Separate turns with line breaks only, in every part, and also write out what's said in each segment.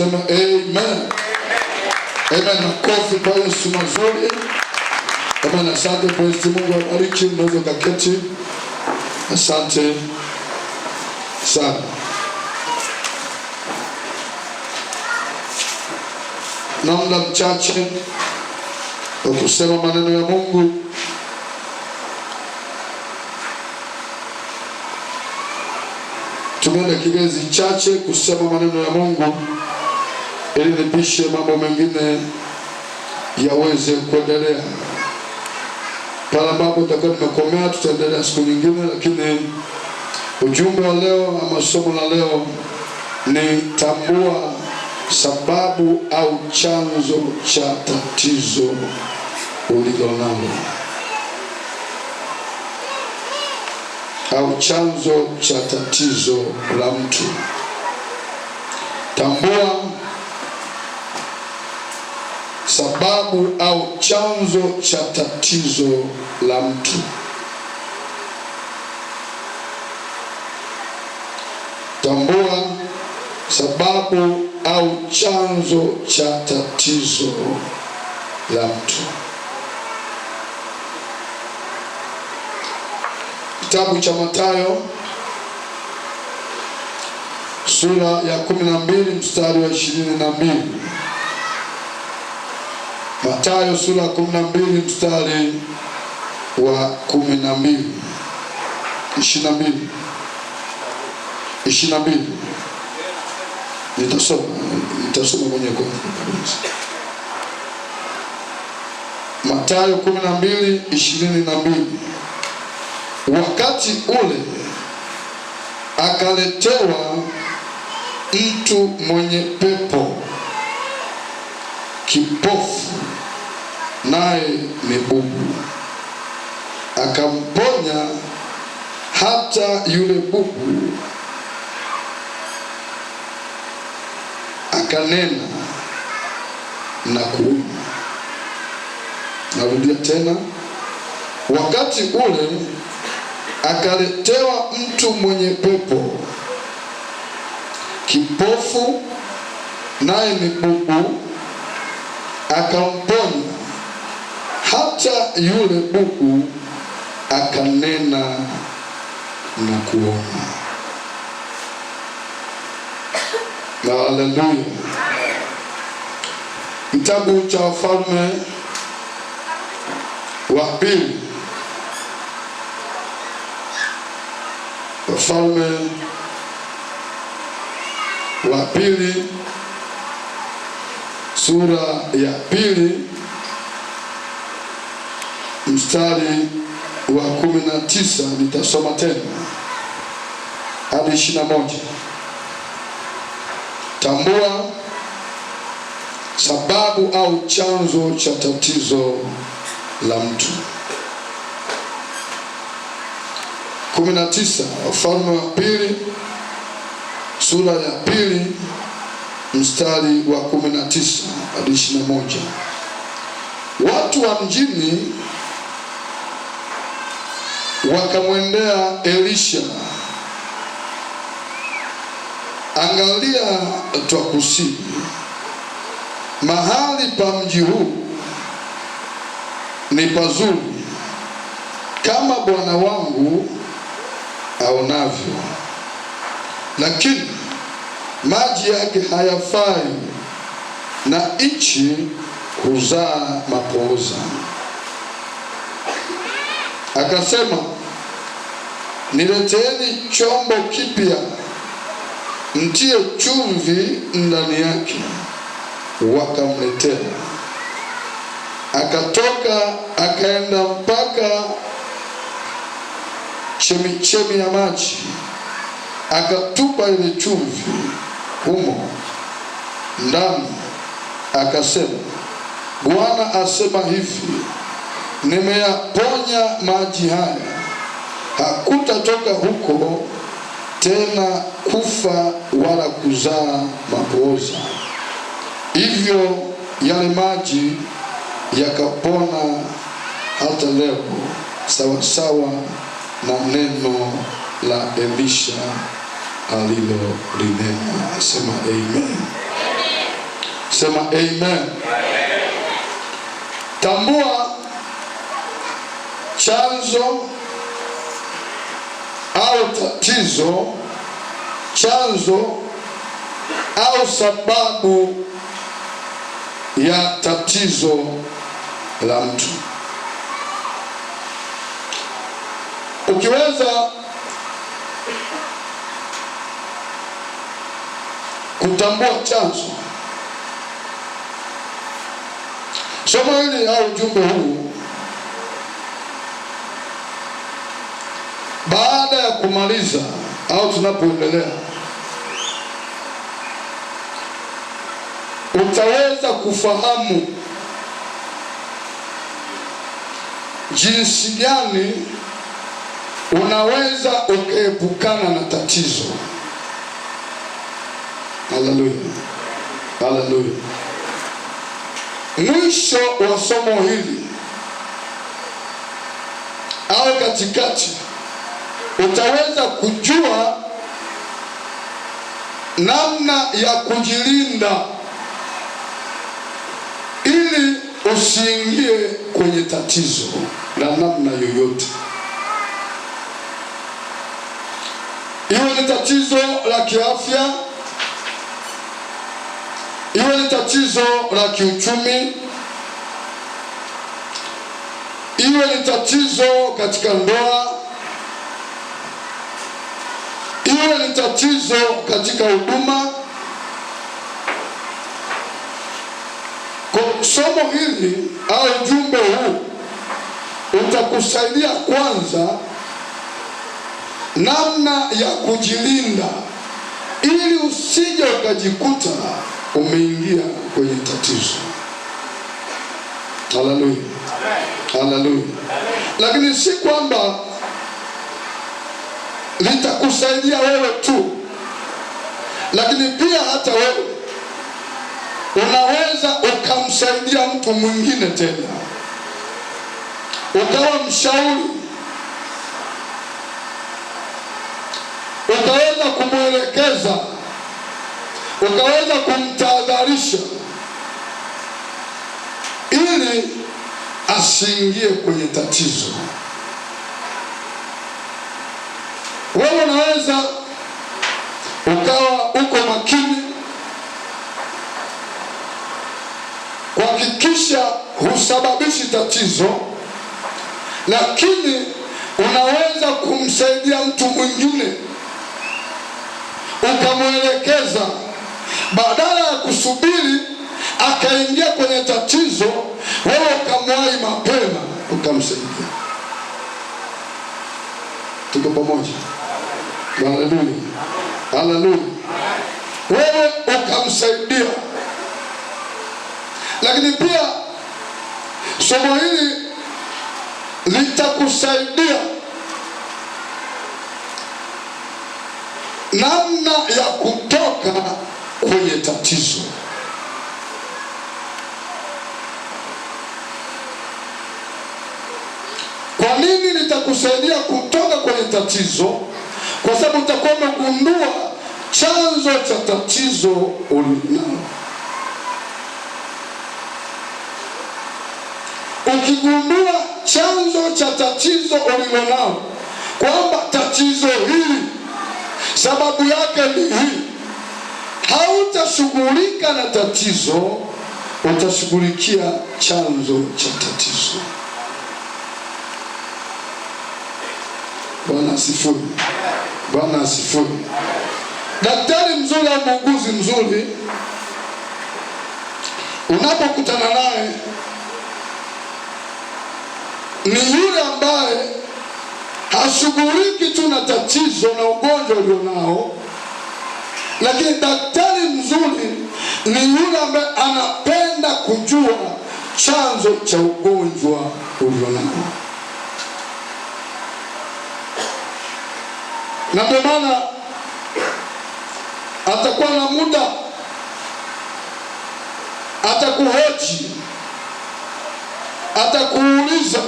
Tuseme amen. Amen. Makofi kwa Yesu mazuri. Amen. Asante kwa Mungu awabariki. Mnaweza kuketi. Asante sana. Na muda mchache wa kusema maneno ya Mungu. Tumia dakika chache kusema maneno ya Mungu ili nipishe mambo mengine yaweze kuendelea. Pale ambapo tutakuwa tumekomea tutaendelea siku nyingine, lakini ujumbe wa leo ama somo la leo ni tambua sababu au chanzo cha tatizo ulilonalo. Au chanzo cha tatizo la mtu. Tambua sababu au chanzo cha tatizo la mtu. Tambua sababu au chanzo cha tatizo la mtu. Kitabu cha Mathayo sura ya 12 mstari wa 22. Mathayo sura ya 12 mstari wa 12. 22. Nitasoma mwenyewe kwa kabisa. Mathayo 12:22. Wakati ule akaletewa mtu mwenye pepo kipofu, naye ni bubu. Akamponya hata yule bubu akanena na kuuma. Narudia tena. Wakati ule akaletewa mtu mwenye pepo kipofu, naye ni bubu. Akamponya hata yule bubu akanena na kuona. Haleluya. Kitabu cha Wafalme wa Pili. Wafalme wa Pili sura ya 2 mstari wa 19. Nitasoma tena hadi 21. Tambua sababu au chanzo cha tatizo la mtu. 19. Wafalme wa Pili sura ya 2 mstari wa 19 hadi 21. Watu wa mjini wakamwendea Elisha. Angalia, twakusihi, mahali pa mji huu ni pazuri kama bwana wangu aonavyo, lakini maji yake hayafai na nchi huzaa mapooza. Akasema, nileteeni chombo kipya, mtie chumvi ndani yake. Wakamletea. Akatoka akaenda mpaka chemichemi ya maji, akatupa ile chumvi humo ndani, akasema, Bwana asema hivi, nimeyaponya maji haya, hakutatoka huko tena kufa wala kuzaa mapooza. Hivyo yale maji yakapona hata leo, sawa sawa na neno la Elisha alilolinena. Asema amen. Sema amen. Tambua chanzo au tatizo, chanzo au sababu ya tatizo la mtu. Ukiweza kutambua chanzo, somo hili au ujumbe huu, baada ya kumaliza au tunapoendelea, utaweza kufahamu jinsi gani unaweza ukaepukana na tatizo. Haleluya, haleluya. Mwisho wa somo hili au katikati, utaweza kujua namna ya kujilinda ili usiingie kwenye tatizo la namna yoyote. Iwe ni tatizo la kiafya, iwe ni tatizo la kiuchumi, iwe ni tatizo katika ndoa, iwe ni tatizo katika huduma. Kwa somo hili au ujumbe huu utakusaidia kwanza namna ya kujilinda ili usije ukajikuta umeingia kwenye tatizo. Haleluya, haleluya. Lakini si kwamba litakusaidia wewe tu, lakini pia hata wewe unaweza ukamsaidia mtu mwingine tena, ukawa mshauri, ukaweza kumwelekeza, ukaweza kumtahadharisha ili asiingie kwenye tatizo. Wewe unaweza ukawa uko makini kuhakikisha husababishi tatizo, lakini unaweza kumsaidia mtu mwingine ukamwelekeza, badala ya kusubiri akaingia kwenye tatizo, wewe ukamwahi mapema ukamsaidia. Tuko pamoja? Haleluya, haleluya. Wewe ukamsaidia. Lakini pia somo hili litakusaidia namna ya kutoka kwenye tatizo. Kwa nini litakusaidia kutoka kwenye tatizo? Kwa sababu utakuwa umegundua chanzo cha tatizo ulinalo. Ukigundua chanzo cha tatizo ulilonalo, kwamba tatizo hili sababu yake ni hii, hautashughulika na tatizo, utashughulikia chanzo cha tatizo. Bwana asifiwe. Bwana asifiwe. Daktari mzuri au muuguzi mzuri, unapokutana naye, ni yule ambaye hashughuliki tu na tatizo na ugonjwa ulionao, lakini daktari mzuri ni yule ambaye anapenda kujua chanzo cha ugonjwa ulionao. Na ndio maana atakuwa na muda, atakuhoji, atakuuliza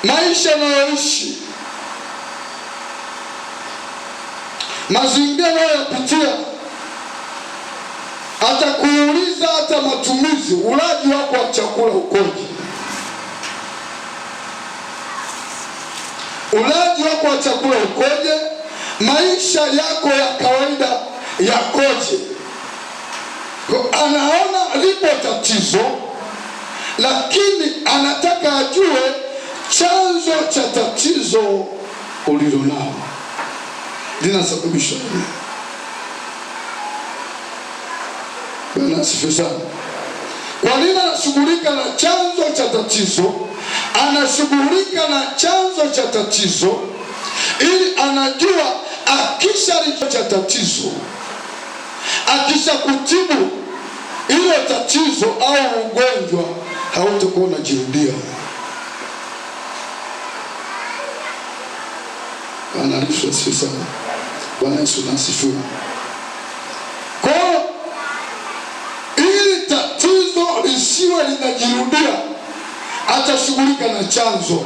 maisha unayoishi, mazingira unayopitia, atakuuliza hata matumizi, ulaji wako wa chakula ukoje? Ulaji wako wa chakula ukoje? Maisha yako ya kawaida yakoje? Anaona lipo tatizo, lakini anataka ajue chanzo cha tatizo ulilonalo linasababishwa nini. Bwana asifiwe sana. Kwa nini anashughulika na chanzo cha tatizo? Anashughulika na chanzo cha tatizo ili anajua akisha cha tatizo, akisha kutibu ile tatizo au ugonjwa hautakuwa unajirudia. Bwana asifiwe sana. Bwana Yesu asifiwe. Kwa ili tatizo lisiwe linajirudia, atashughulika na chanzo,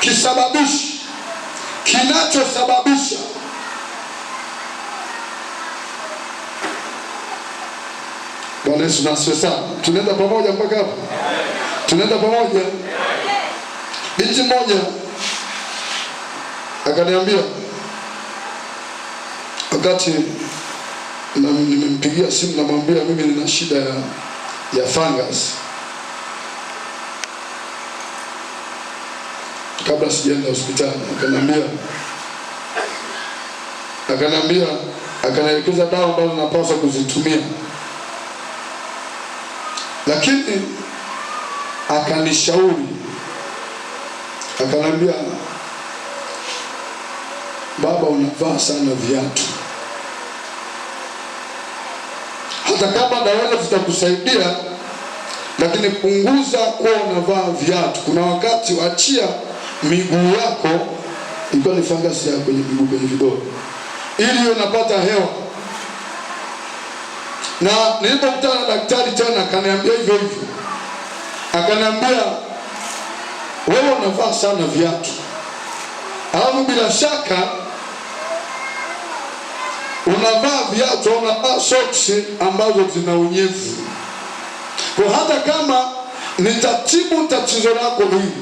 kisababishi, kinachosababisha. Bwana Yesu asifiwe sana. Tunaenda pamoja mpaka hapo? Tunaenda pamoja? Binti mmoja akaniambia, wakati nimempigia simu namwambia mimi nina shida ya fungus, kabla sijaenda hospitali, akanielekeza dawa ambazo napaswa kuzitumia, lakini akanishauri, akaniambia, baba, unavaa sana viatu. Hata kama dawa zitakusaidia, lakini punguza kuwa unavaa viatu. Kuna wakati waachia miguu yako, ilikuwa ni fangasi ya kwenye miguu, kwenye vidole, ili unapata hewa. Na nilipokutana na daktari tena akaniambia hivyo hivyo, akaniambia, wewe unavaa sana viatu, alafu bila shaka unavaa viatu, unavaa soksi ambazo zina unyevu. Kwa hata kama nitatibu tatizo lako hili,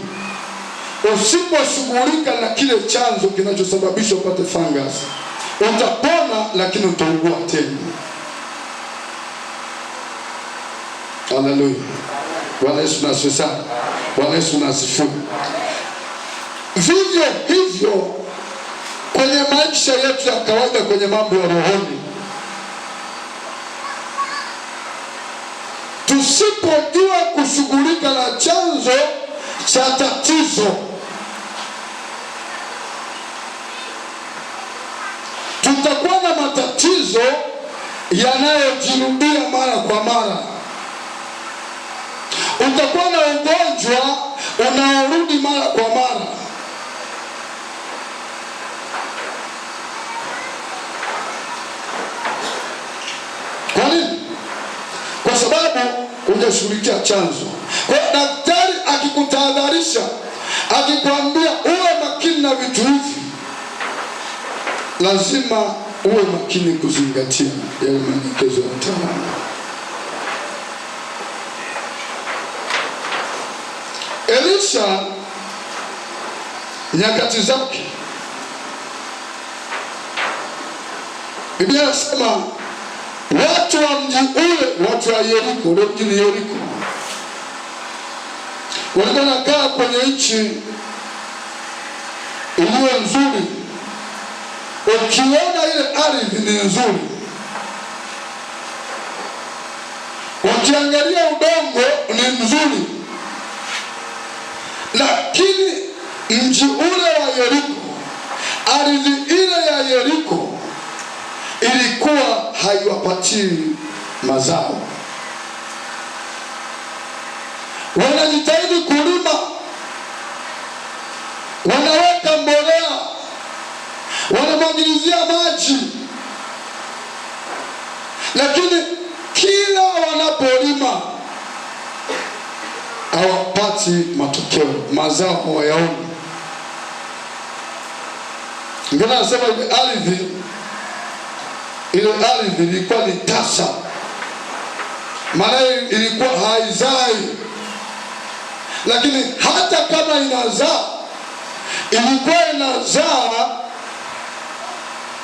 usiposhughulika na kile chanzo kinachosababisha upate fungus, utapona lakini utaugua tena. Haleluya. Bwana Yesu asifiwe sana. Bwana Yesu asifiwe. Vivyo hivyo kwenye maisha yetu ya kawaida, kwenye mambo ya rohoni, tusipojua kushughulika na chanzo cha tatizo, tutakuwa na matatizo yanayojirudia mara kwa mara. Utakuwa na ugonjwa unaorudi mara kwa mara. Kwa nini? Kwa sababu hujashughulikia chanzo. Kwa daktari akikutahadharisha, akikwambia uwe makini na vitu hivi, lazima uwe makini kuzingatia yale maelekezo ya mtaalamu. Elisha nyakati zake, Biblia inasema watu wa mji ule, watu wa Yeriko, ule mji ni Yeriko, walikuwa wanakaa kwenye nchi iliyo nzuri. Ukiona ile ardhi ni nzuri, ukiangalia udongo ni mzuri, lakini mji ule wa Yeriko, ardhi ile ya Yeriko ilikuwa haiwapatii mazao. Wanajitahidi kulima, wanaweka mbolea, wanamwagilizia maji, lakini kila wanapolima hawapati matokeo, mazao hawayaoni. Ndio nasema ile ardhi ilikuwa ni tasa. maana ilikuwa haizai. Lakini hata kama inazaa, ilikuwa inazaa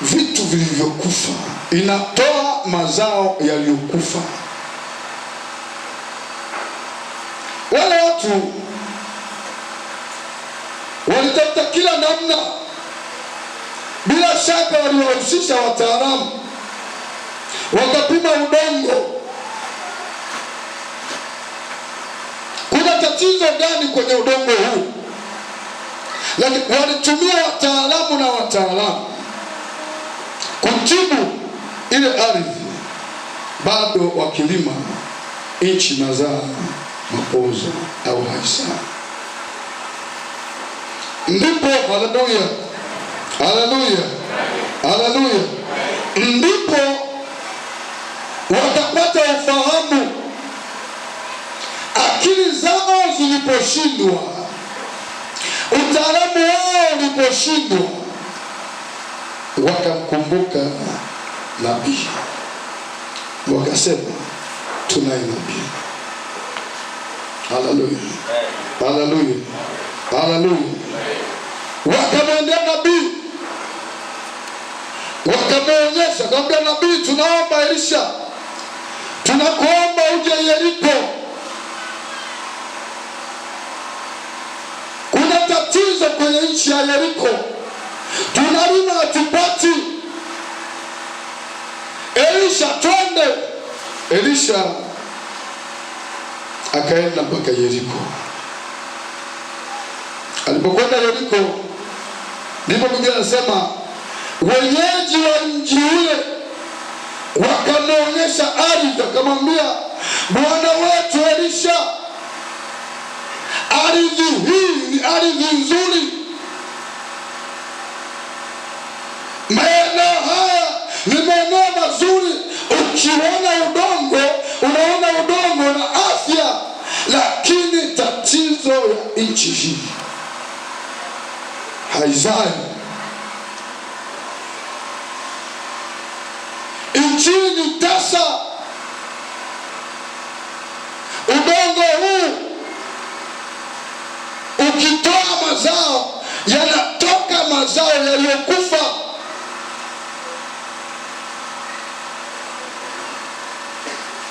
vitu vilivyokufa, inatoa mazao yaliyokufa. Wale watu walitafuta kila namna, bila shaka waliwahusisha wataalamu, wakapima udongo, kuna tatizo gani kwenye udongo huu. Lakini walitumia wataalamu kutibu ile ardhi, bado wakilima nchi inazaa mapooza au haizaa. Ndipo haleluya, haleluya, haleluya, ndipo wakapata ufahamu. Akili zao ziliposhindwa, utaalamu wao uliposhindwa, wakamkumbuka nabii, wakasema tunaye nabii. Haleluya, haleluya, haleluya. Wakamwendea nabii, wakamwonyesha, kaambia nabii, tunaomba Elisha, tunakuomba uje Yeriko, kuna tatizo kwenye nchi ya Yeriko, tunalima hatupati. Elisha, twende. Elisha akaenda mpaka Yeriko. Alipokwenda Yeriko, ndipo Biblia inasema wenyeji wa mji ule wakamwonyesha ardhi, akamwambia, bwana wetu Elisha, ardhi hii ni ardhi nzuri, maeneo haya ni maeneo mazuri. Ukiona udongo, unaona udongo na afya, lakini tatizo ya nchi hii haizai. Nchini tasa, udongo huu ukitoa mazao, yanatoka mazao yaliyokufa.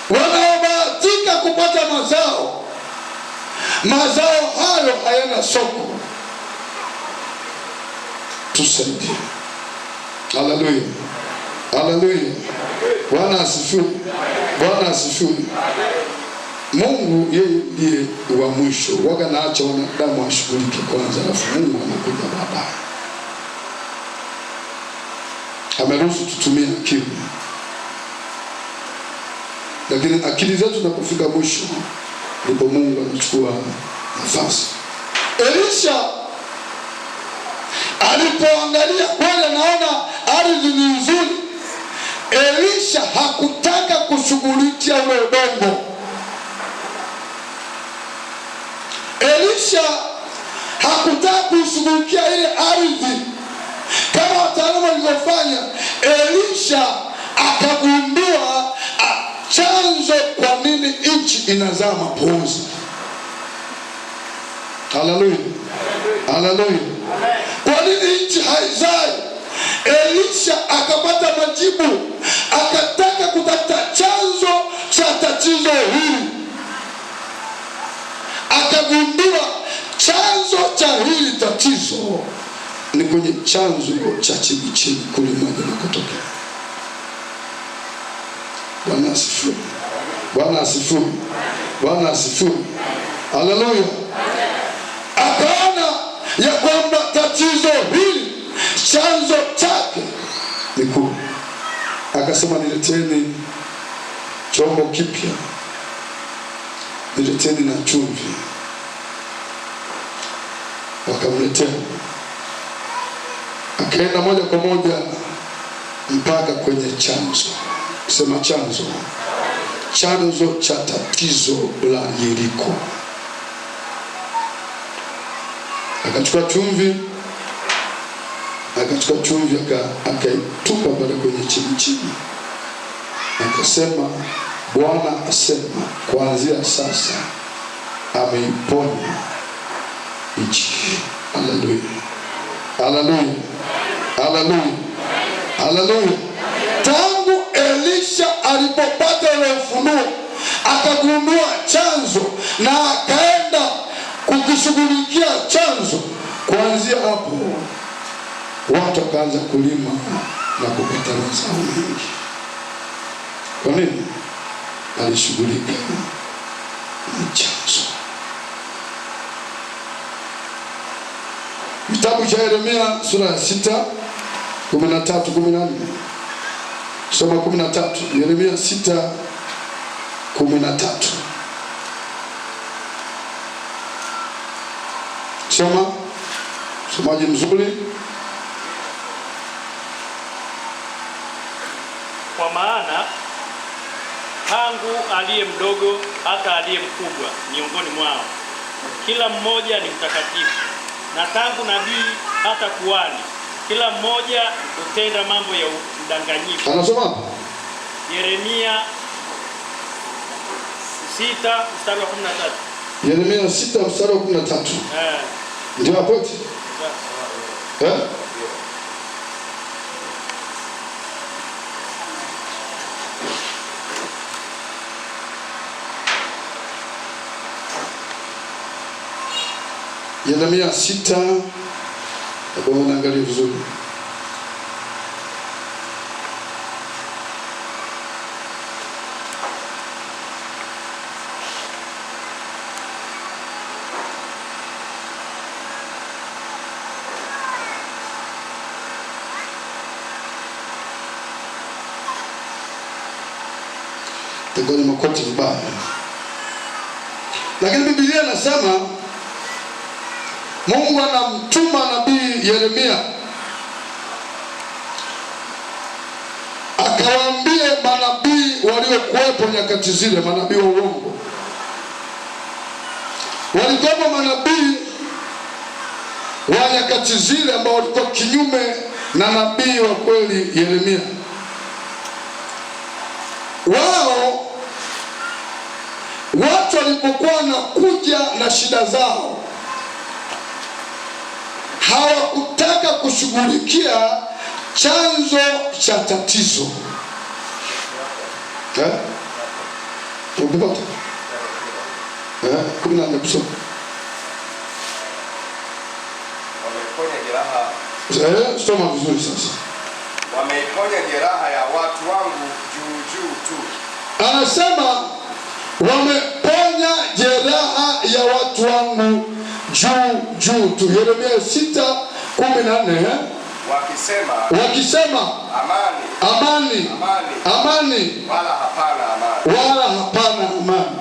Wanaobahatika kupata mazao hayo hayana soko. Tusaidie. Haleluya, haleluya. Bwana asifiwe, Bwana asifiwe. Mungu yeye ndiye wa mwisho, waga naacha wanadamu washughulike kwanza, alafu Mungu anakuja baadaye. Ameruhusu tutumie akili, lakini akili zetu zinapofika mwisho, ndipo Mungu anachukua nafasi. Elisha alipoangalia kweli, naona ardhi ni nzuri, Elisha hakutaka kushughulikia ule udongo. Elisha hakutaka kushughulikia ile ardhi kama wataalamu walivyofanya. Elisha akagundua chanzo kwa nini nchi inazaa mapooza. Haleluya, haleluya. Kwa nini nchi haizai? Elisha akapata majibu, akataka kutafuta chanzo cha tatizo hili. Akagundua chanzo cha hili tatizo ni kwenye chanzo cha chini kule maji yanakotokea. Bwana asifiwe, Bwana asifiwe, Bwana asifiwe. Haleluya. Akaona ya kwamba tatizo hili chanzo chake ni kule. Akasema, nileteni chombo kipya, nileteni na chumvi. Wakamletea. Akaenda moja kwa moja mpaka kwenye chanzo. Sema chanzo. Chanzo cha tatizo la Yeriko. Akachukua chumvi, akaitupa pale kwenye chini. Akasema, Bwana asema kuanzia sasa ameiponya nchi. Haleluya, haleluya, haleluya, haleluya. Tangu Elisha alipopata ile ufunuo akagundua chanzo na akaenda kukishughulikia chanzo, kuanzia hapo watu wakaanza kulima na kupata mazao mengi. Kwa nini? Alishughulika na chanzo. Kitabu cha Yeremia sura ya 6:13-14. Soma 13. Yeremia 6:13. Soma. Somaji mzuri.
Kwa maana tangu aliye mdogo hata aliye mkubwa miongoni mwao, kila mmoja ni mtakatifu, na tangu nabii hata kuhani, kila mmoja hutenda mambo ya udanganyifu.
Anasoma
Yeremia 6:13.
Yeremia 6:13. Ndio hapo eti? Yeremia 6, hebu unaangalia vizuri. Tegoni makoti vibaya. Lakini Biblia inasema Mungu anamtuma nabii Yeremia akawaambie manabii waliokuwepo nyakati zile, manabii wa uongo. Walikuwa manabii wa nyakati zile ambao walikuwa kinyume na nabii wa kweli Yeremia. Wao watu walipokuwa wanakuja na shida zao, hawakutaka kushughulikia chanzo cha tatizo. Ukipata 14 kusoma.
Wameponya jeraha.
Soma vizuri sasa.
Wameponya jeraha ya watu wangu juu tu.
Anasema wameponya jeraha ya watu wangu juu tu. Yeremia 6:14. Wakisema amani,
wala hapana
amani.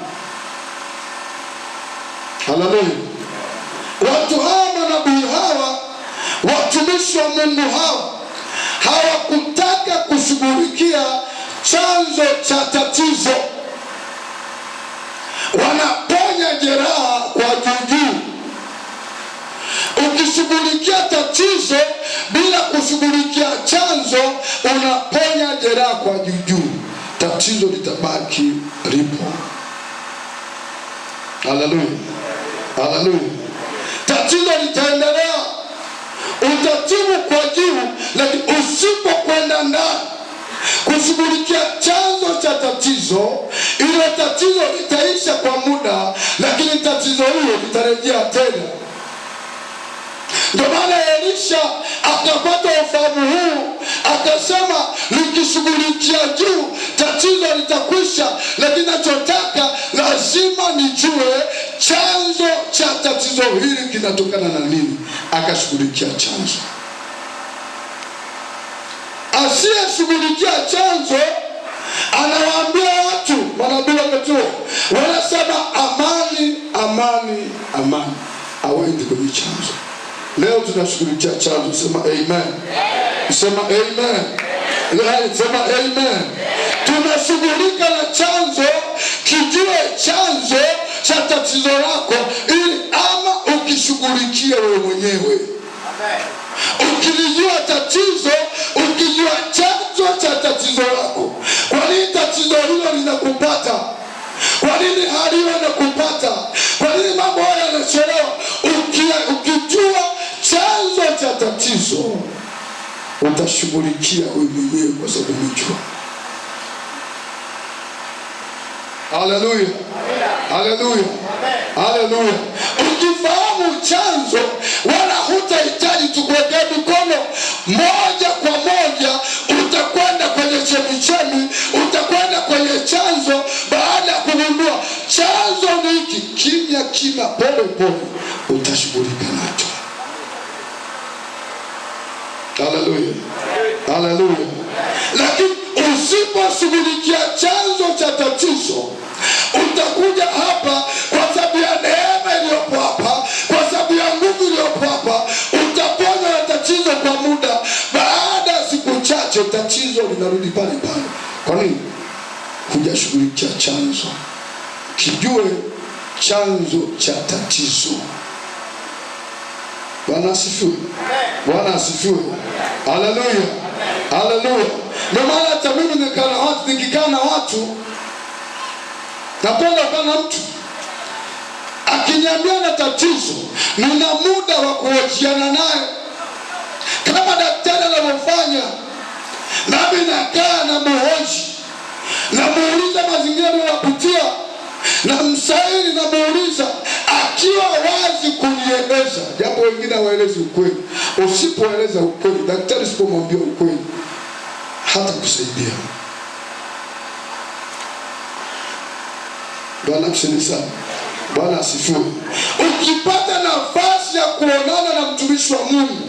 Haleluya. Watu hawa, manabii hawa, watumishi wa Mungu hawa, hawakutaka kushughulikia chanzo cha tatizo. Wanaponya jeraha kwa juu. Ukishughulikia tatizo bila kushughulikia chanzo, unaponya jeraha kwa juu. Tatizo litabaki lipo. Haleluya, haleluya. Tatizo litaendelea, utatibu kwa juu, lakini usipokwenda ndani kushughulikia chanzo cha tatizo, ile tatizo litaisha kwa muda, lakini tatizo hilo litarejea tena. Ndio maana Elisha akapata ufahamu huu, akasema nikishughulikia juu tatizo litakwisha, lakini nachotaka lazima nijue chanzo cha tatizo hili kinatokana na nini. Akashughulikia chanzo. Asiyeshughulikia chanzo anawaambia watu, manabii wakati wanasema amani, hawaendi kwenye chanzo. Leo tunashughulikia chanzo. Sema amen. Sema amen. Sema amen. Tunashughulika na chanzo. Kijue chanzo cha tatizo lako, ili ama ukishughulikia wewe mwenyewe. Amen. Ukilijua tatizo, ukijua chanzo cha tatizo lako, kwa nini tatizo hilo linakupata, kujaliwa na kupata. Kwa nini mambo haya yanachelewa? Ukijua chanzo cha tatizo utashughulikia wewe mwenyewe, kwa sababu umejua. Haleluya, haleluya, haleluya. Ukifahamu chanzo, wala hutahitaji tukuwekea mikono moja kwa moja. Utakwenda kwenye chemichemi, utakwenda kwenye chanzo. Baada ya kugundua chanzo ni hiki, kimya kimya, pole pole utashughulika nacho. Haleluya, haleluya. Lakini usiposhughulikia chanzo cha tatizo, utakuja hapa kwa sababu ya neema iliyopo hapa, kwa sababu ya nguvu iliyopo hapa, utapona na tatizo kwa muda. Baada ya siku chache tatizo linarudi pale pale. Kwa nini? Hujashughulikia chanzo. Kijue chanzo cha tatizo. Bwana asifiwe. Bwana asifiwe. Haleluya, haleluya. Ndio maana hata mimi nikikaa na watu, napenda kukaa na mtu akiniambia na tatizo, nina muda wa kuhojiana naye kama daktari anavyofanya. Nami nakaa na muhoji, namuuliza mazingira anayopitia, na msaili namuuliza akiwa wazi kunieleza, japo wengine hawaelezi ukweli. Usipoeleza ukweli, daktari usipomwambia ukweli, hata kusaidia. Bwana asifiwe sana. Bwana asifiwe. Ukipata nafasi ya kuonana na mtumishi wa Mungu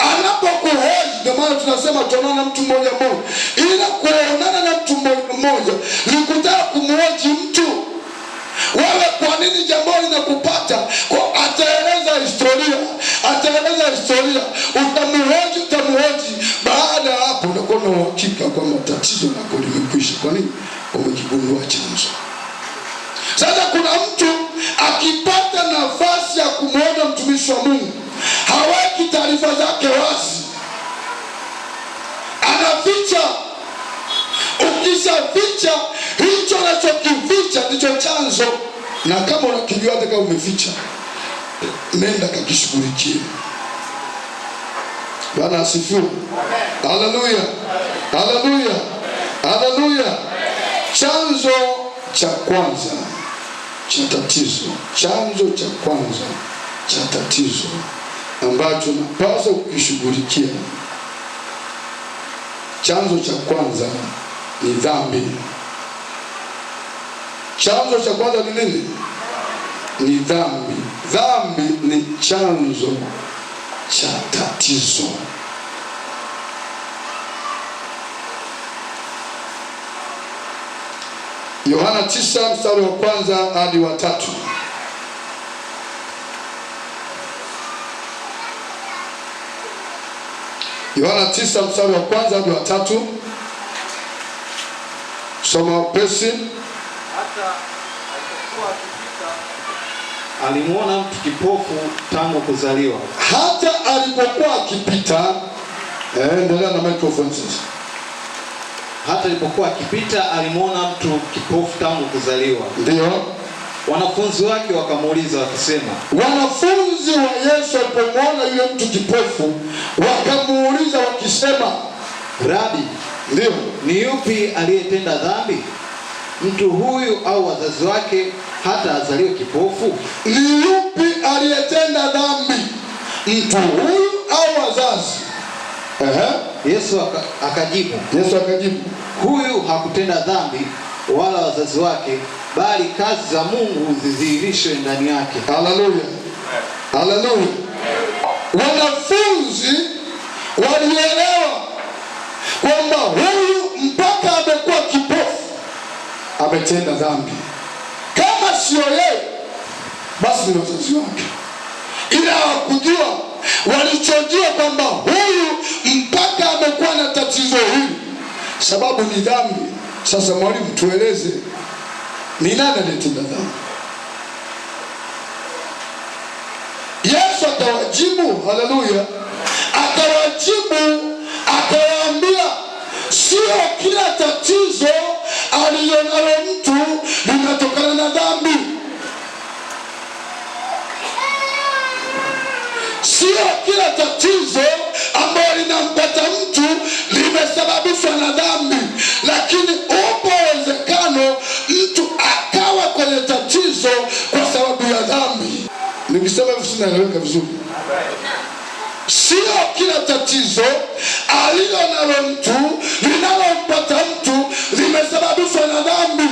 anapokuhoji, ndio maana tunasema tuonane na mtu mmoja mmoja. Ila kuonana na mtu mmoja ni kutaka kumhoji mtu, wewe kwa nini jambo linakupata? Kwa ataeleza historia, utamuhoji. Baada ya hapo unakuwa na uhakika kwamba tatizo lako limekwisha. Kwa nini? Umekigundua chanzo. Sasa kuna mtu akipata nafasi ya kumwona mtumishi wa Mungu, haweki taarifa zake wazi, anaficha. Ukishaficha, hicho unachokificha ndicho chanzo. Na kama unakijua, hata kama umeficha, nenda kakishughulikie. Bwana asifiwe. Haleluya, haleluya, haleluya. Chanzo cha kwanza cha tatizo, chanzo cha kwanza cha tatizo ambacho napaswa kukishughulikia, chanzo cha kwanza ni dhambi. Chanzo cha kwanza ni nini? Ni dhambi. Dhambi ni chanzo cha tatizo. Yohana 9 mstari wa kwanza hadi wa 3. Yohana 9 mstari wa kwanza hadi wa 3. Soma upesi.
Hata alipokuwa akipita, alimuona mtu kipofu tangu kuzaliwa.
Hata alipokuwa akipita, endelea na microphone sasa.
Hata alipokuwa akipita, alimuona mtu kipofu tangu kuzaliwa.
Ndio.
Wanafunzi wake wakamuuliza wakisema,
wanafunzi wa Yesu walipomwona yule mtu kipofu wakamuuliza wakisema,
Rabi,
ndio,
ni yupi aliyetenda dhambi, mtu huyu au wazazi wake, hata azaliwe kipofu?
Ni yupi aliyetenda dhambi, mtu huyu au wazazi?
Yesu akajibu, huyu hakutenda dhambi wala wazazi wake, bali kazi za Mungu zidhihirishwe ndani yake.
Haleluya, haleluya. Wanafunzi walielewa kwamba huyu mpaka amekuwa kipofu ametenda dhambi. Kama sio yeye, basi ni wazazi wake. Ila hawakujua, walichojua kwamba huyu mpaka amekuwa na tatizo hili, sababu ni dhambi. Sasa mwalimu, tueleze ni nani aliyetenda dhambi? Yesu akawajibu, haleluya, akawajibu akawaambia, sio kila tatizo alilonalo mtu linatokana tunaeleweka vizuri? Sio kila tatizo alilo nalo mtu, linalompata mtu limesababishwa na dhambi,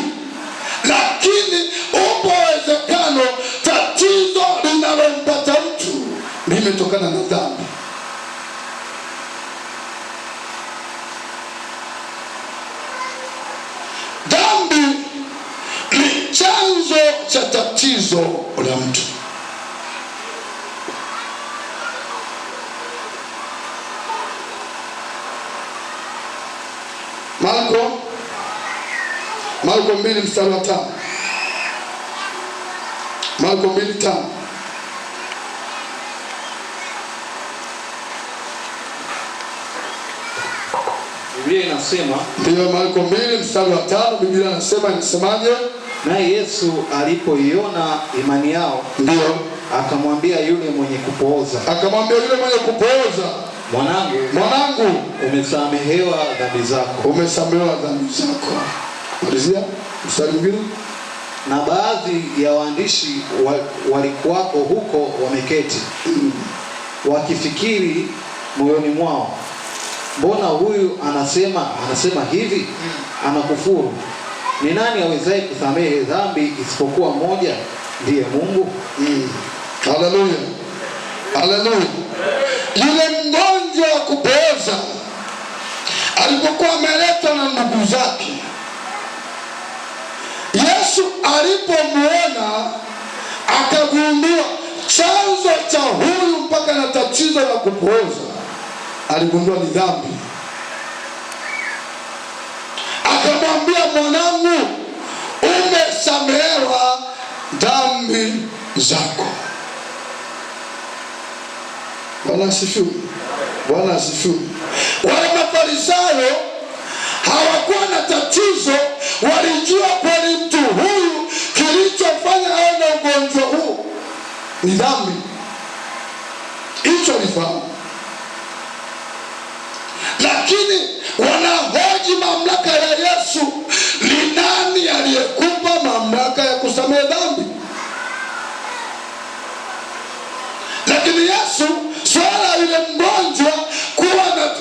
lakini upo uwezekano tatizo linalompata mtu limetokana na dhambi. Dhambi ni chanzo cha tatizo la mtu. Marko 2 mstari wa 5. Marko 2:5.
Biblia inasema,
ndio Marko 2 mstari wa 5, Biblia inasemaje?
Naye Yesu alipoiona imani yao,
ndio
akamwambia yule mwenye kupooza, mwanangu, umesamehewa dhambi zako. Malizia mstari mwingine. Na baadhi ya waandishi walikuwako huko wameketi, wakifikiri moyoni mwao, mbona huyu anasema hivi? Anakufuru. Ni nani awezaye kusamehe dhambi isipokuwa mmoja, ndiye Mungu?
Haleluya, haleluya. Yule mgonjwa wa kupooza alipokuwa ameletwa na ndugu zake, Yesu alipomuona akagundua chanzo cha huyu mpaka na tatizo la kupooza, aligundua ni dhambi. Akamwambia, mwanangu, umesamehewa dhambi zako. Bwana asifiwe. Bwana asifiwe. Wale Mafarisayo hawakuwa na tatizo, walijua kweli mtu huyu kilichofanya awe na ugonjwa huu ni dhambi. Hicho alifahamu, lakini wanahoji mamlaka ya Yesu. Ni nani aliyekupa mamlaka ya kusamehe dhambi? Lakini Yesu, swala yule mgonjwa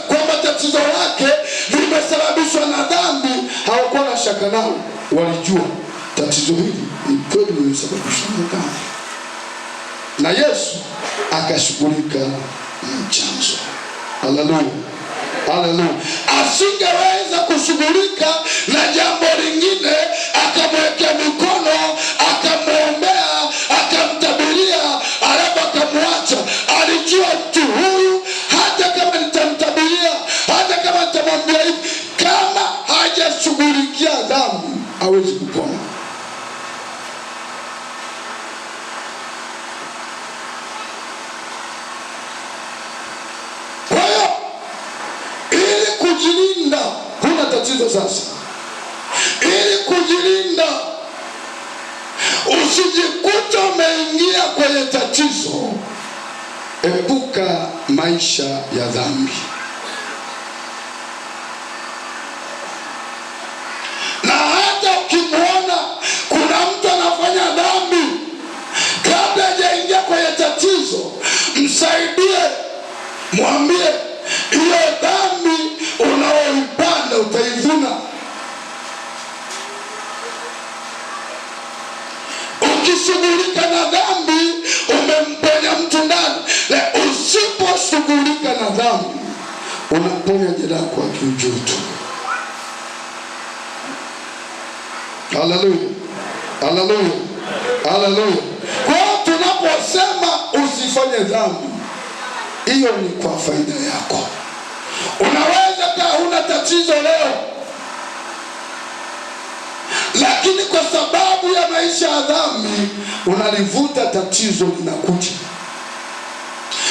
kwamba tatizo lake limesababishwa na dhambi, hawakuwa na shaka nao. Walijua tatizo hili ni kweli limesababishwa na dhambi, na Yesu akashughulika na chanzo. Haleluya, haleluya. Asingeweza kushughulika na jambo lingine, akamwekea mikono, akamwombea, akamtabiria, alafu akamwacha. Alijua mtu huyu, hata kama nitamtabiria, hata kama nitamwambia hivi, kama hajashughulikia dhambi hawezi kupona. Kwa hiyo ili kujilinda, huna tatizo sasa, ili kujilinda usijikuta umeingia kwenye tatizo, epuka maisha ya dhambi. Na hata ukimwona kuna mtu anafanya dhambi, kabla hajaingia kwenye tatizo, msaidie, mwambie, hiyo dhambi unaoipanda utaivuna. Ukishughulika na dhambi, umemponya mtu ndani. Usiposhughulika na dhambi, unaponya jeraha kwa kiujuu tu. Haleluya, haleluya, haleluya. Kwa hiyo tunaposema usifanye dhambi, hiyo ni kwa faida yako. Unaweza kaa huna tatizo leo, lakini kwa sababu ya maisha ya dhambi unalivuta tatizo linakuja.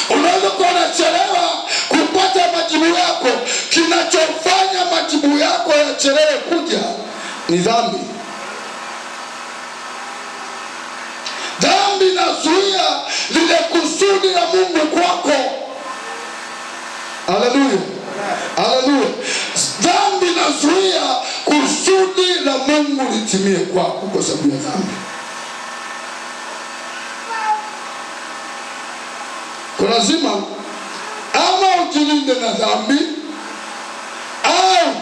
Unaweza kuwa unachelewa kupata majibu yako. Kinachofanya majibu yako yachelewe kuja ni dhambi. Dhambi inazuia lile kusudi la Mungu kwako. Haleluya, haleluya. Dhambi inazuia kusudi la Mungu litimie kwako kwa sababu ya dhambi. Kwa lazima ama ujilinde na dhambi, au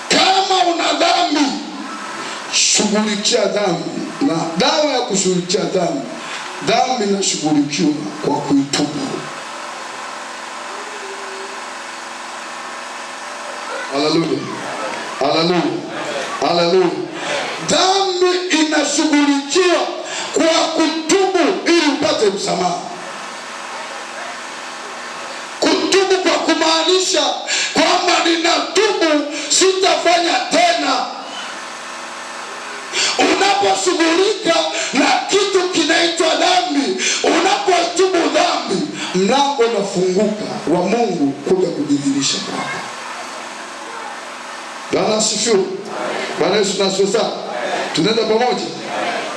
kama una dhambi shughulikia dhambi, na dawa ya kushughulikia dhambi inashughulikiwa kwa kuitubu. Haleluya, haleluya, haleluya. Dhambi inashughulikiwa kwa kutubu ili upate msamaha. Kutubu kwa kumaanisha kwamba ninatubu, sitafanya tena. Unaposhughulika na kitu kinaitwa dhambi, unapotubu dhambi, mlango unafunguka wa Mungu kuja kujidhihirisha kwako. Bwana asifiwe. Bwana Yesu asifiwe sana. Tunaenda pamoja.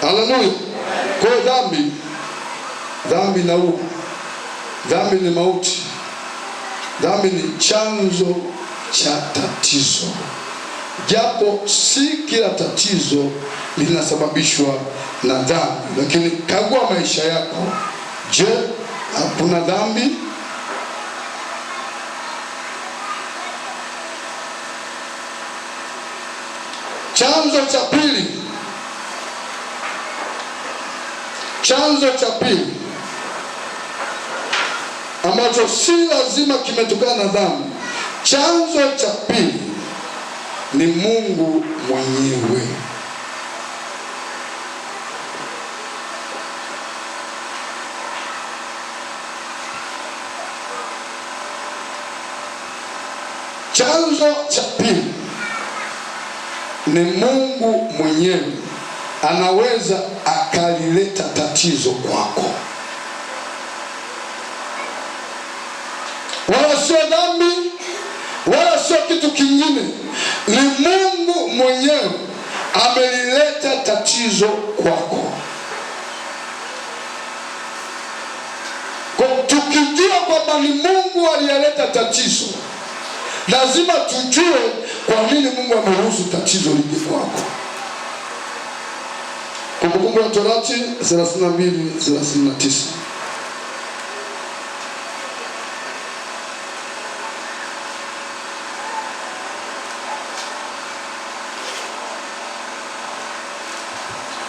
Haleluya. Kwa dhambi inaua. Dhambi ni mauti. Dhambi ni chanzo cha tatizo. Japo si kila tatizo linasababishwa na dhambi, lakini kagua maisha yako. Je, hakuna dhambi? Chanzo cha pili ambacho si lazima kimetokana na dhambi. Chanzo cha pili ni Mungu mwenyewe. Chanzo cha pili ni Mungu mwenyewe. Anaweza akalileta tatizo kwako, wala sio dhambi, wala sio kitu kingine. Ni Mungu mwenyewe amelileta tatizo kwako. Kwa tukijua kwamba ni Mungu aliyeleta tatizo, lazima tujue kwa nini Mungu ameruhusu tatizo lije kwako. Kumbukumbu la Torati 32:39.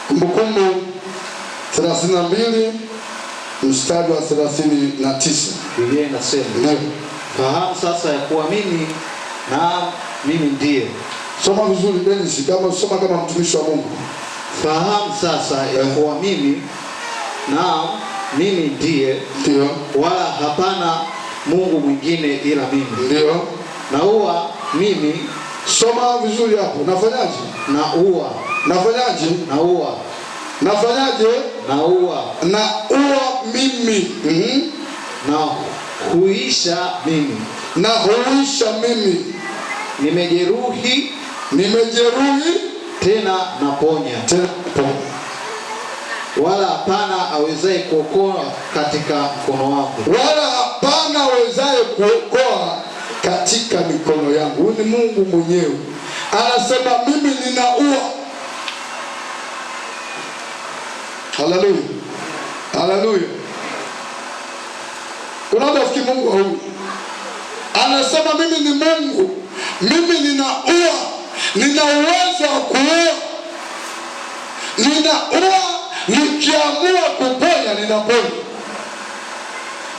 Kumbukumbu 32 mstari wa 39.
Biblia inasema, fahamu sasa ya kuwa mimi ndiye.
Soma vizuri Dennis, soma kama mtumishi wa Mungu.
Fahamu sasa ya kuwa mimi ndiye,
ndio,
wala hapana Mungu mwingine ila mimi.
Ndio.
Naua mimi.
Soma vizuri hapo. Nafanyaje?
Naua.
Nafanyaje?
Naua.
Nafanyaje?
Naua.
Naua mimi.
Na huisha mimi.
Na huisha mimi.
Nimejeruhi. Tena naponya. Wala hapana awezaye kuokoa katika mkono wangu.
Wala hapana awezaye kuokoa katika mikono yangu. Huyu ni Mungu mwenyewe. Anasema mimi ninaua. Haleluya. Haleluya. Unafikiri Mungu huyu anasema mimi ni Mungu, mimi ninaua, nina uwezo wa kuua, ninaua, nikiamua kuponya ninaponya,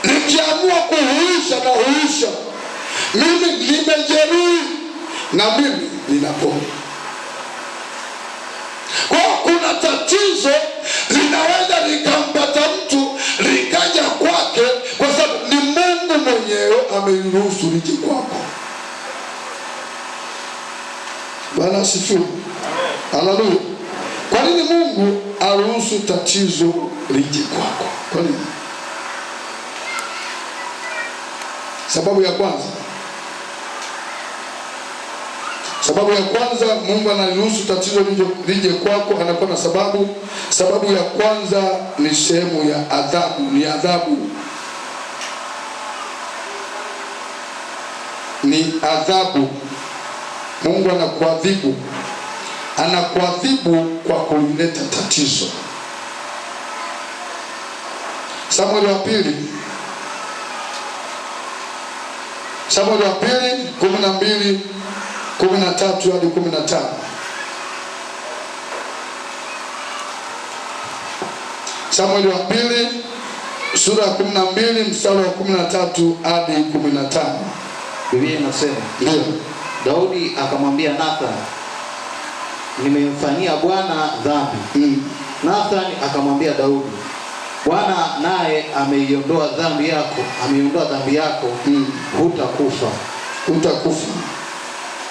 nikiamua kuhuisha na huisha. Mimi nimejeruhi na mimi ninaponya. Kwa kuna tatizo linaweza likampata mtu likaja kwake, kwa sababu ni Mungu mwenyewe ameiruhusu lije kwako. Bwana asifiwe. Haleluya. Kwa nini Mungu aruhusu tatizo lije kwako? Kwa nini? Sababu ya kwanza Mungu anaruhusu tatizo lije kwako, anakuwa na sababu. Sababu ya kwanza ni sehemu ya adhabu, ni adhabu. Ni adhabu. Mungu anakuadhibu kwa kulileta tatizo. Samueli wa pili 12:13 hadi 15. Samueli wa pili sura ya 12 mstari wa 13 hadi 15.
Biblia inasema,
ndio,
Daudi akamwambia Nathan, nimemfanyia Bwana dhambi. Nathan akamwambia Daudi, Bwana naye ameiondoa dhambi yako, hutakufa.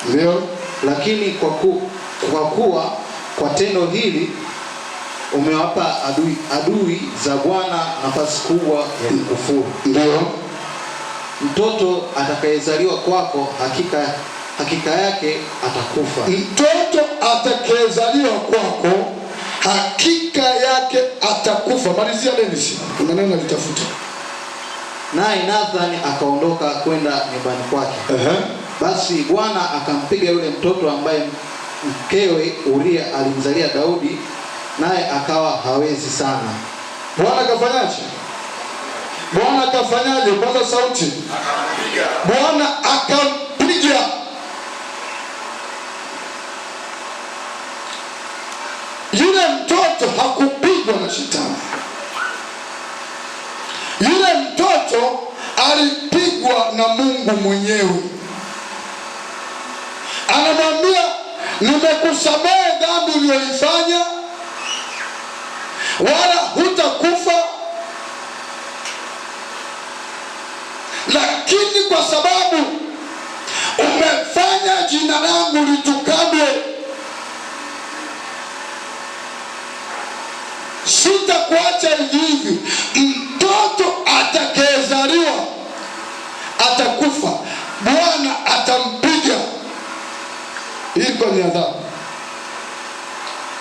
Ndio,
lakini kwa kuwa kwa tendo hili umewapa adui za Bwana nafasi kubwa ya kukufuru.
Ndio,
mtoto atakayezaliwa kwako hakika yake atakufa.
Mtoto atakayezaliwa kwako hakika yake atakufa. Malizia Dennis, kuna neno litafuta.
Naye Nathan akaondoka kwenda nyumbani kwake. Basi Bwana akampiga yule mtoto ambaye mkewe Uria alimzalia Daudi, naye akawa hawezi sana.
Bwana akafanyaje? Kwanza sauti.
Akampiga.
Bwana akampiga. Yule mtoto hakupigwa na shetani. Yule mtoto alipigwa na Mungu mwenyewe. Anamwambia, nimekusamehe dhambi uliyoifanya, wala hutakufa, lakini kwa sababu umefanya jina langu litukanwe, sitakuacha hivi. Mtoto atakayezaliwa atakufa, Bwana atampiga. Iko ni adhabu.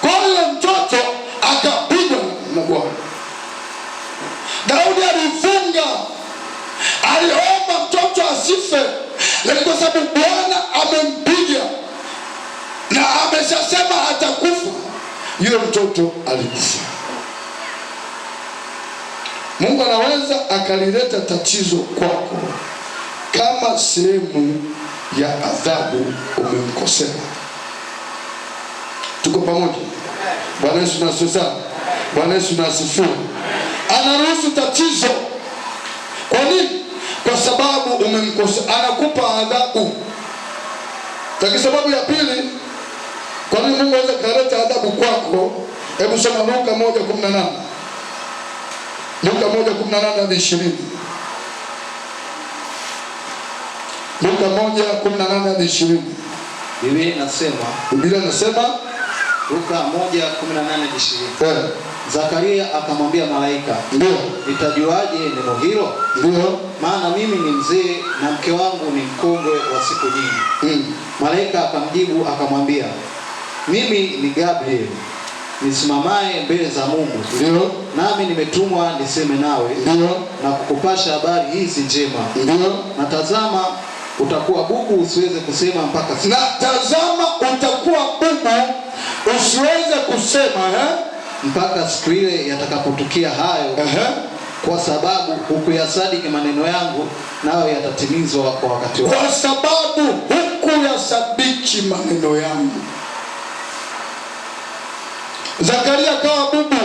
Kwa hiyo mtoto akapigwa na Bwana. Daudi alifunga, aliomba mtoto asife, lakini kwa sababu Bwana amempiga na ameshasema atakufa, yule mtoto alikufa. Mungu anaweza akalileta tatizo kwako kama sehemu ya adhabu umemkosea. Tuko pamoja? Bwana Yesu nasifiwe. Bwana Yesu nasifiwe. Anaruhusu tatizo. Kwa nini? Kwa sababu umemkosea, anakupa adhabu. Lakini sababu ya pili, kwa nini Mungu anaweza kuleta adhabu kwako? Hebu soma Luka 1:18. Luka 1:18 hadi 20. Luka 1:18 hadi 20.
Biblia inasema Luka 1:18 hadi 20. Zakaria akamwambia malaika,
ndio,
nitajuaje neno hilo?
Ndio,
maana mimi ni mzee na mke wangu ni mkongwe wa siku nyingi. Malaika akamjibu akamwambia, mimi ni Gabriel, nisimamaye mbele za Mungu.
Ndio,
nami nimetumwa niseme nawe,
ndio,
na kukupasha habari hizi njema.
Ndio,
na tazama utakuwa bubu usiweze kusema mpaka siku.
Na tazama utakuwa bubu usiweze kusema
mpaka siku ile yatakapotukia hayo. Kwa sababu hukuyasadiki maneno yangu, nayo yatatimizwa kwa wakati wake.
Kwa sababu hukuyasadiki maneno yangu. Zakaria kawa bubu.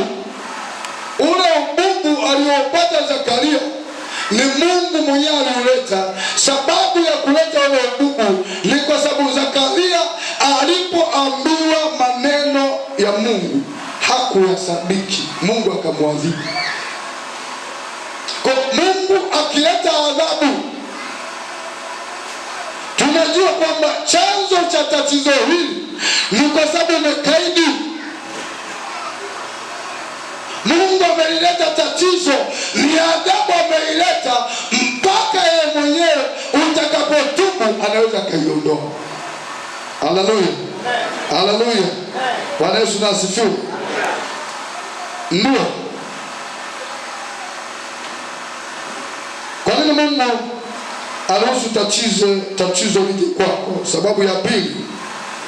Ule bubu aliopata Zakaria ni Mungu mwenyewe aliuleta. Sababu ya kuleta ule bubu ni kwa sababu Zakaria alipoambiwa maneno ya Mungu hakuyasadiki, Mungu akamwadhibu. Kwa Mungu akileta adhabu, tunajua kwamba chanzo cha tatizo hili ni kwa sababu umekaidi. Mungu amelileta tatizo, ni adhabu amelileta, mpaka yeye mwenyewe utakapotubu anaweza kaiondoa. Haleluya, haleluya. Bwana Yesu nasifiwe. Ndio kwa nini Mungu aruhusu tatizo lije kwako? Sababu ya pili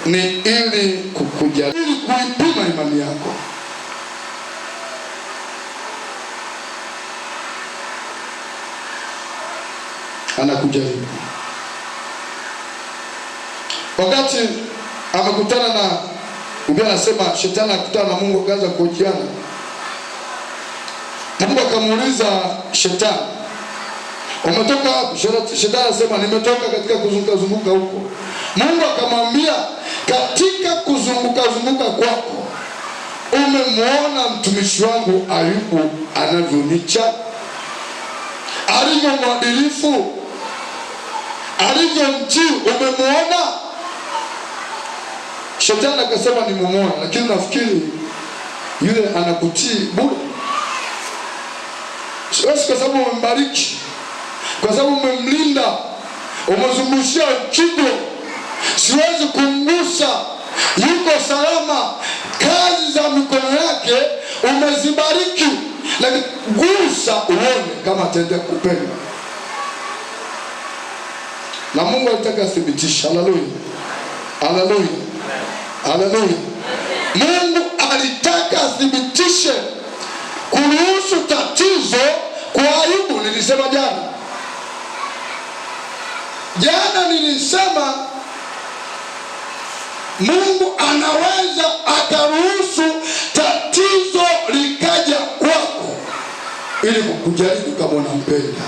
ni ili kukujaribu, ili kuipima imani yako. kujaribu. Wakati amekutana na, Biblia anasema shetani akutana na Mungu akaanza kuhojiana. Mungu akamuuliza shetani, umetoka wapi? Shetani anasema nimetoka katika kuzunguka huko. Mungu akamwambia, katika kuzunguka kwako umemwona mtumishi wangu Ayubu anavyonicha, alivyo mwadilifu, alivyo mtii, umemwona? Shetani akasema nimemwona, lakini nafikiri yule anakutii bure. Siwezi, kwa sababu umembariki, kwa sababu umemlinda, umezungushia kigo, siwezi kumgusa, yuko salama. Kazi za mikono yake umezibariki, lakini gusa uone kama ataendelea kupenda. Na Mungu alitaka athibitishe. Haleluya, haleluya, haleluya. Mungu alitaka athibitishe kuruhusu tatizo kwa Ayubu. Nilisema jana nilisema Mungu anaweza akaruhusu tatizo likaja kwako ili kukujaribu kama unampenda.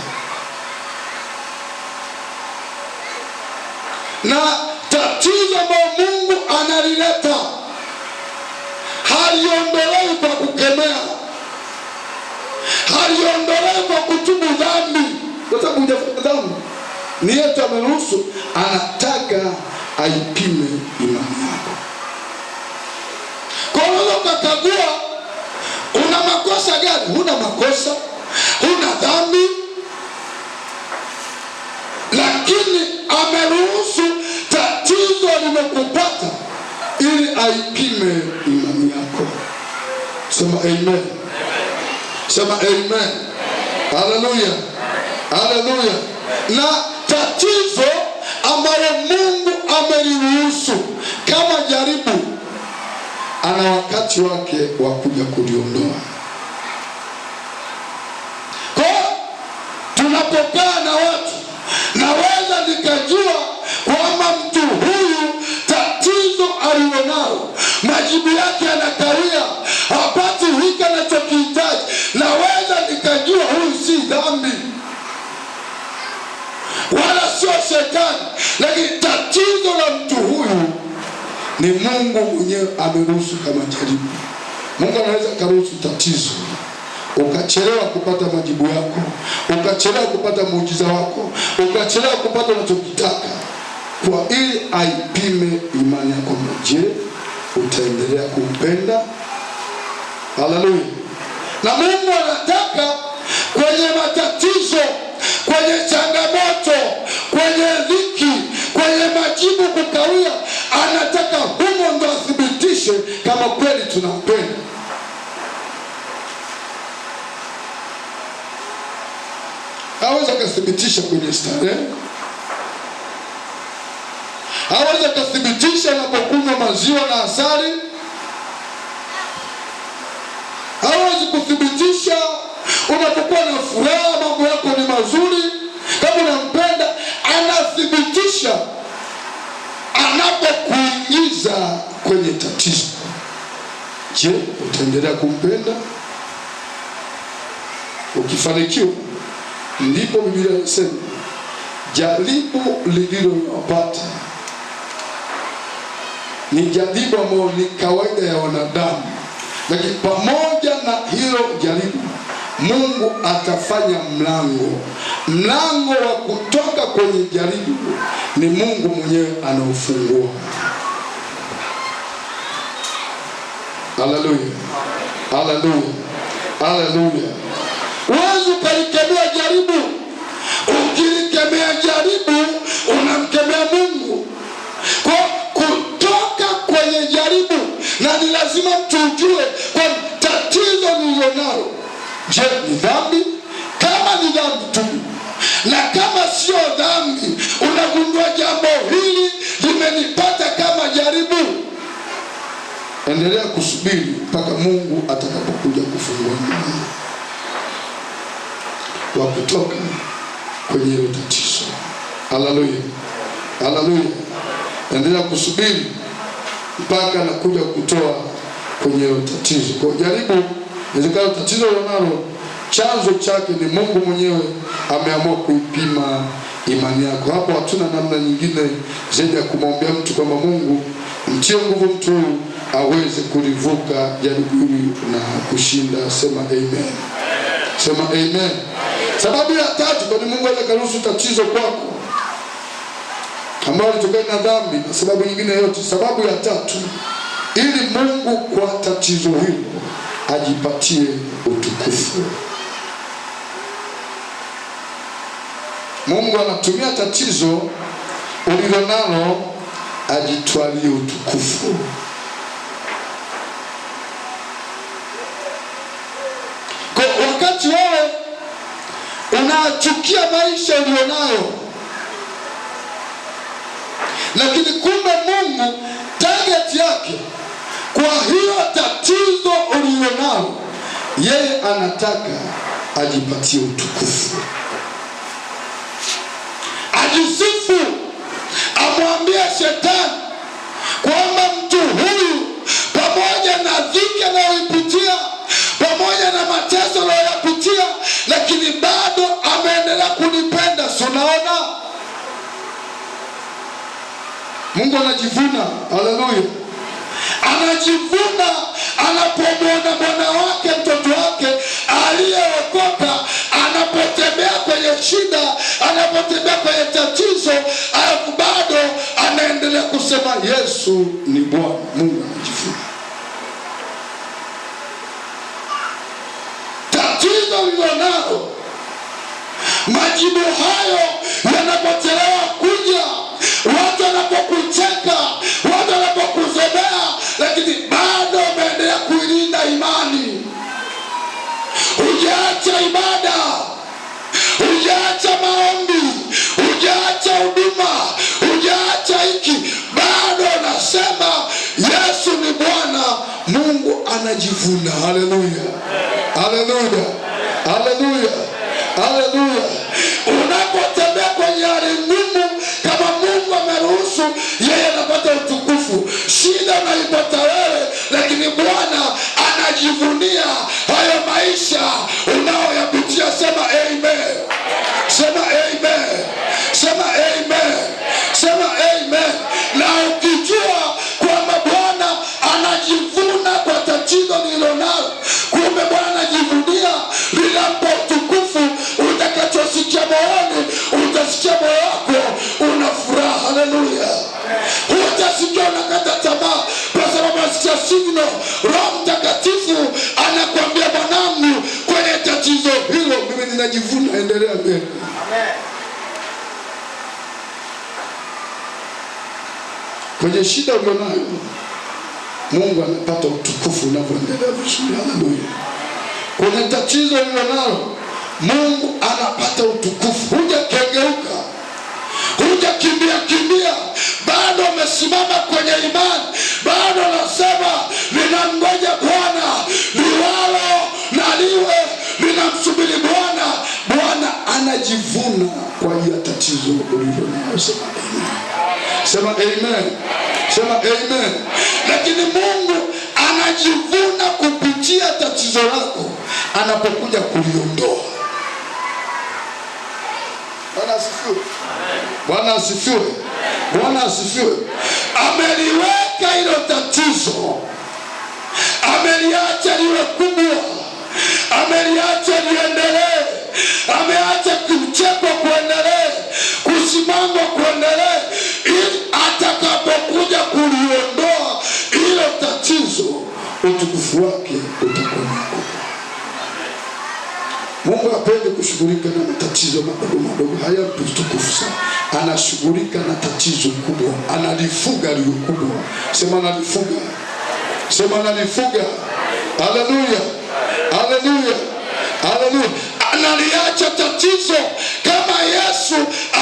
Na tatizo ambalo Mungu analileta haliondolewi kwa kukemea, haliondolewi kwa kutubu dhambi, kwa sababu hujafanya dhambi. Ni yetu ameruhusu, anataka aipime imani yako. Kwa hiyo ukakagua una makosa gani? Huna makosa, huna dhambi, lakini ameruhusu tatizo limekupata ili aipime imani yako. Sema amen. Sema amen. Haleluya, haleluya. Na tatizo ambalo Mungu ameliruhusu kama jaribu, ana wakati wake wa kuja kuliondoa. Kwa tunapokaa na watu, naweza nikajua kwamba mtu huyu tatizo alilonalo, majibu yake yanakawia, hapati hiki anachokihitaji. Naweza nikajua huyu si dhambi wala sio shetani, lakini tatizo la mtu huyu ni Mungu mwenyewe ameruhusu kama jaribu. Mungu anaweza karuhusu tatizo ukachelewa kupata majibu yako, ukachelewa kupata muujiza wako, ukachelewa kupata unachokitaka, kwa ili aipime imani yako. Je, utaendelea kumpenda? Haleluya. Na Mungu anataka kwenye matatizo, kwenye changamoto, kwenye dhiki, kwenye majibu kukawia, anataka humo ndo athibitishe kama kweli tunampenda. Hawezi akathibitisha kwenye starehe, hawezi akathibitisha unapokunywa maziwa na asali, hawezi kuthibitisha unapokuwa na furaha, mambo yako ni mazuri. Kama unampenda, anathibitisha anapokuingiza kwenye tatizo. Je, utaendelea kumpenda? Ukifanikiwa, ndipo Biblia inasema jaribu lililowapata ni jaribu ambalo ni kawaida ya wanadamu, lakini pamoja na hilo jaribu Mungu atafanya mlango wa kutoka kwenye jaribu. Ni Mungu mwenyewe anaufungua. Haleluya, haleluya, haleluya. Huwezi ukalikemea jaribu. Ukilikemea jaribu unamkemea Mungu. Kwa kutoka kwenye jaribu, na ni lazima mtu ujue kwa tatizo nilionalo, je, ni dhambi? Kama ni dhambi tu, na kama sio dhambi, unagundua jambo hili limenipata kama jaribu, endelea kusubiri mpaka Mungu atakapokuja kufungua mlango wa kutoka kwenye hilo tatizo. Haleluya, haleluya. Endelea kusubiri mpaka anakuja kutoa kwenye tatizo. Kwa jaribu, inawezekana tatizo unalo chanzo chake ni Mungu mwenyewe ameamua kuipima imani yako. Hapo hatuna namna nyingine zaidi ya kumwombea mtu kwamba Mungu mtie nguvu mtu huyu aweze kulivuka jaribu hili na kushinda. Sema amen. Sema amen. Sababu ya tatu, kwa nini Mungu anakaruhusu tatizo kwako ambayo litokana na dhambi na sababu nyingine yote. Sababu ya tatu, ili Mungu kwa tatizo hilo ajipatie utukufu. Mungu anatumia tatizo ulilonalo ajitwalie utukufu. Kwa wakati wewe unachukia maisha ulionayo, lakini kumbe Mungu target yake kwa hiyo tatizo ulilonalo, yeye anataka ajipatie utukufu, ajisifu, amwambie shetani kwamba mtu huyu pamoja na dhiki anayoipitia, pamoja na mateso anayoyapitia, lakini bado ameendelea kunipenda. Si unaona? Mungu anajivuna. Haleluya. Anajivuna anapomwona mwana wake, mtoto wake aliyeokoka anapotembea kwenye shida, anapotembea kwenye tatizo, alafu bado anaendelea kusema Yesu ni Bwana. Mungu anajivuna. Tatizo lilonalo, majibu hayo yanapochelewa kuja, watu wanapokucheka, watu wanapokuzomea, lakini bado umeendelea kuilinda imani. Hujaacha ibada, hujaacha maombi, hujaacha huduma, hujaacha hiki, bado nasema Yesu ni Bwana. Mungu anajivuna. Haleluya, haleluya, haleluya, haleluya. Unapotembea kwenye hali ngumu, kama Mungu ameruhusu, yeye anapata utukufu. Shida unaipata wewe, lakini Bwana anajivunia hayo maisha unaoyapitia. Sema amen. Sema amen. Sema amen. Sema amen. Na ukijua kwamba Bwana anajivuna kwa tatizo nililonalo, kumbe Bwana anajivunia, linampa utukufu. Utakachosikia moyoni, utasikia moyo wako una furaha. Haleluya. Utasikia unakata tamaa kwa sababu unasikia signal. Roho Mtakatifu anakuambia, mwanangu, kwenye tatizo hilo mimi ninajivuna, endelea mbele. Amen. Kwenye shida ulionayo, Mungu anapata utukufu unapoendelea vizuri. Haleluya. Kwenye tatizo ulilonalo, Mungu anapata utukufu. Hujakengeuka, hujakimbia kimbia, bado umesimama kwenye imani, bado nasema ninamngoja Bwana, liwalo na liwe, ninamsubiri Bwana. Bwana anajivuna kwa ajili ya tatizo ulilonalo. Sema amen. Sema amen. Lakini Mungu anajivuna kupitia tatizo lako anapokuja kuliondoa. Bwana asifiwe. Bwana asifiwe. Bwana asifiwe. Ameliweka hilo tatizo, ameliacha liwe kubwa, ameliacha liendelee, ameacha kicheko kuendelee, kusimama kuendelee, ili atakapokuja kuliondoa hilo tatizo, utukufu wake utakuwa mkubwa. Mungu hapendi kushughulika na matatizo madogo madogo, haya utukufu sana. Anashughulika na tatizo kubwa, analifuga liwe kubwa. Sema analifuga. Sema analifuga. Haleluya. Haleluya. Haleluya. Analiacha tatizo kama Yesu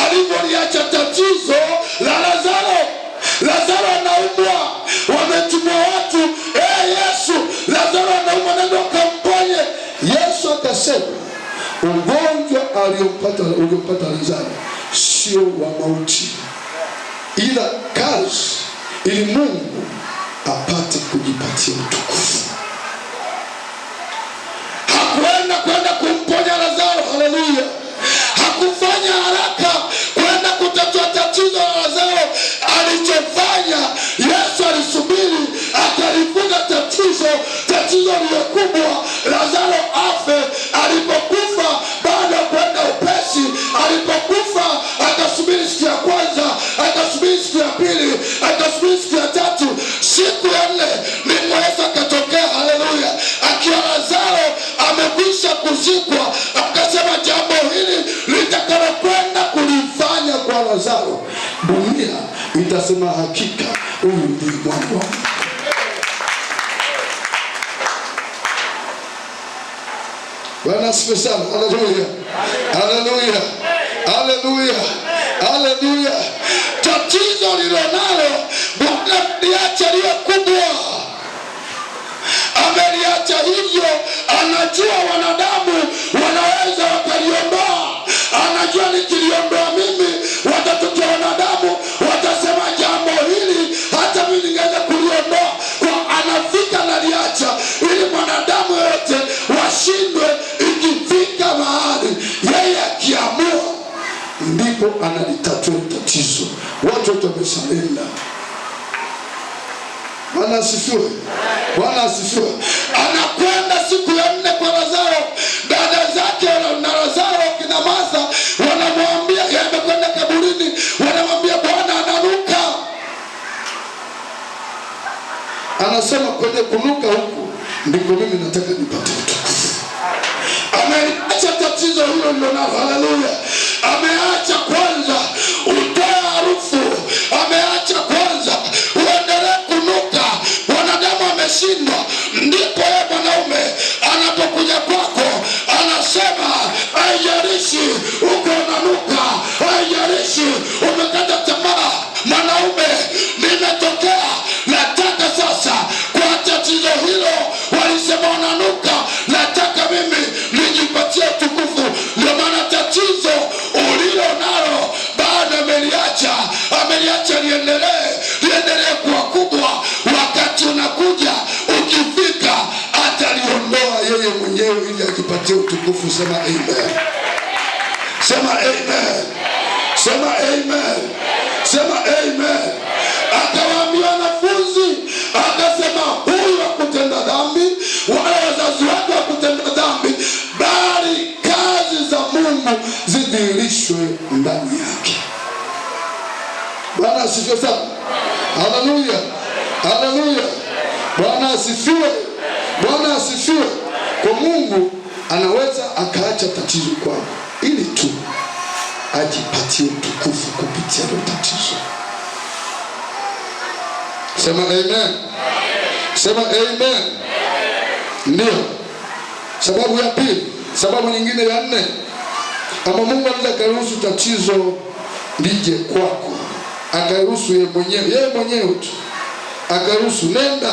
alivyoliacha tatizo la Lazaro. Lazaro anaumwa, wametumwa watu, Yesu, Lazaro anaumwa, nenda kamponye. Yesu akasema ugonjwa aliompata Lazaro sio wa mauti, ila kazi ili Mungu apate kujipatia utukufu. Hakwenda kumponya Lazaro, haleluya. Hakufanya haraka kwenda kutatua tatizo la Lazaro. Alichofanya Yesu, alisubiri akalifunga tatizo lile kubwa, Lazaro afe. Alipokufa baada ya kwenda upesi, alipokufa akasubiri siku ya kwanza, akasubiri siku ya pili, akasubiri siku ya tatu, siku ya nne ndipo Yesu akatokea, haleluya, akiwa Lazaro amekwisha kuzikwa. Akasema jambo hili litakalo kwenda kulifanya kwa Lazaro, dunia itasema hakika huyu ni mwana wa Mungu. Bwana asifiwe sana. Haleluya, haleluya, haleluya, haleluya. Tatizo lilonalo Bwana liacha liwe kubwa, ameliacha hivyo. Anajua wanadamu wanaweza wakaliondoa, anajua nikiliondoa mimi watatokea wanadamu watasema jambo hili hata mimi ningeweza kuliondoa. Kwa anafika na liacha ili mwanadamu yote washindwe. Ikifika mahali yeye akiamua, ndipo analitatua tatizo. Watu wote wamesalenda. Bwana asifiwe, Bwana asifiwe. Anakwenda siku ya nne kwa Lazaro. Dada zake na Lazaro kina Martha wanamwambia, yeye amekwenda kaburini, wanamwambia Bwana ananuka. Anasema kwenye kunuka huku ndiko mimi nataka nipate utukufu. Ameacha tatizo hilo lilonalo, haleluya. Ameacha kwanza utoe harufu, ameacha kwanza uendelee kunuka. Wanadamu ameshindwa, ndipo yeye mwanaume anapokuja kwako anasema, haijalishi uko unanuka, haijalishi umekata tamaa, mwanaume nimetokea, nataka sasa kwa tatizo hilo walisema unanuka, nataka mimi nijipatie utukufu. Ndio maana tatizo ulilo nalo bado ameliacha liendelee kuwa kubwa. Wakati unakuja, ukifika ataliondoa yeye mwenyewe ili ajipatie utukufu. Sema amen, sema amen, sema amen, sema amen. Akawaambia wanafunzi, akasema huyu hakutenda dhambi wala wazazi wake hakutenda dhambi, bali kazi za Mungu zidhihirishwe ndani yake. Bwana asifiwe sana. Haleluya, haleluya. Bwana asifiwe, Bwana asifiwe. Kwa Mungu anaweza akaacha tatizo kwako ili tu ajipatie utukufu kupitia hilo tatizo. Sema amen, sema amen. Ndio sababu ya pili. Sababu nyingine ya nne, ama Mungu anaweza akaruhusu tatizo lije kwako, akaruhusu yeye mwenyewe tu, akaruhusu. Nenda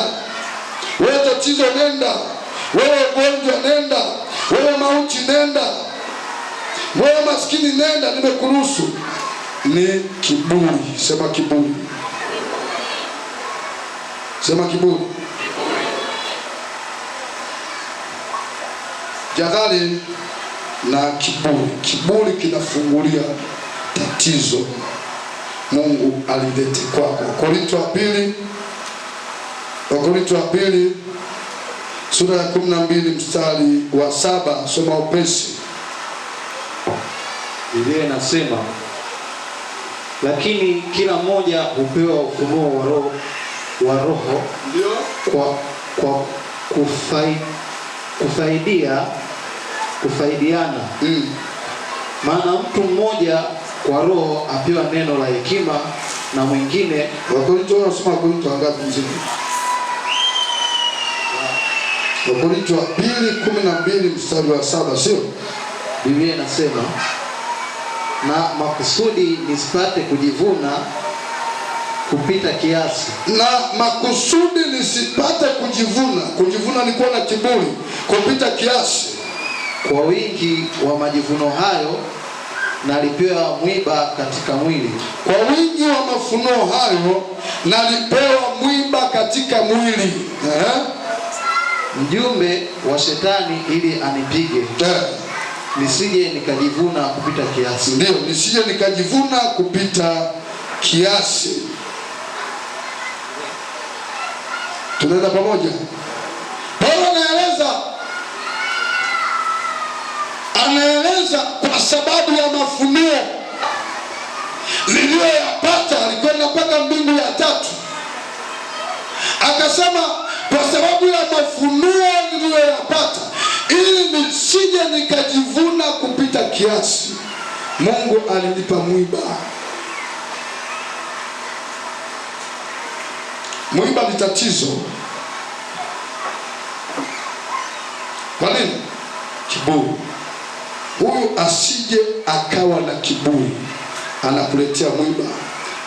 wewe, tatizo nenda wewe, ugonjwa nenda wewe, mauti nenda wewe, maskini nenda, nimekuruhusu. Ni kiburi. Sema kiburi, sema kiburi. Jadhari na kiburi. Kiburi kinafungulia tatizo Mungu alilete kwako. Wakorintho wa pili sura ya 12 mstari wa 7. Soma upesi.
Biblia inasema, lakini kila mmoja hupewa ufunuo wa roho kwa kufaidiana. Maana mtu mmoja kwa roho apewa neno la hekima, na mwingine.
Wakorintho wanasoma Wakorintho ngapi mzima? Wakorintho wa 2:12 mstari wa 7, sio?
Biblia inasema, na makusudi nisipate kujivuna kupita kiasi.
Na makusudi nisipate kujivuna. Kujivuna ni kuwa na kiburi kupita kiasi.
Kwa wingi wa majivuno hayo nalipewa mwiba katika mwili.
Kwa wingi wa mafunuo hayo nalipewa mwiba katika mwili.
Mjumbe wa shetani ili anipige. Nisije nikajivuna kupita kiasi.
Ndio, nisije nikajivuna kupita kiasi. Tunaenda pamoja? Paulo anaeleza kwa sababu ya mafunuo niliyoyapata. Alikwenda mpaka mbingu ya tatu, akasema kwa sababu ya mafunuo niliyoyapata, ili nisije nikajivuna kupita kiasi, Mungu alinipa mwiba. Mwiba ni tatizo. Kwa nini? Kiburi. Huyu asije akawa na kiburi, anakuletea mwiba,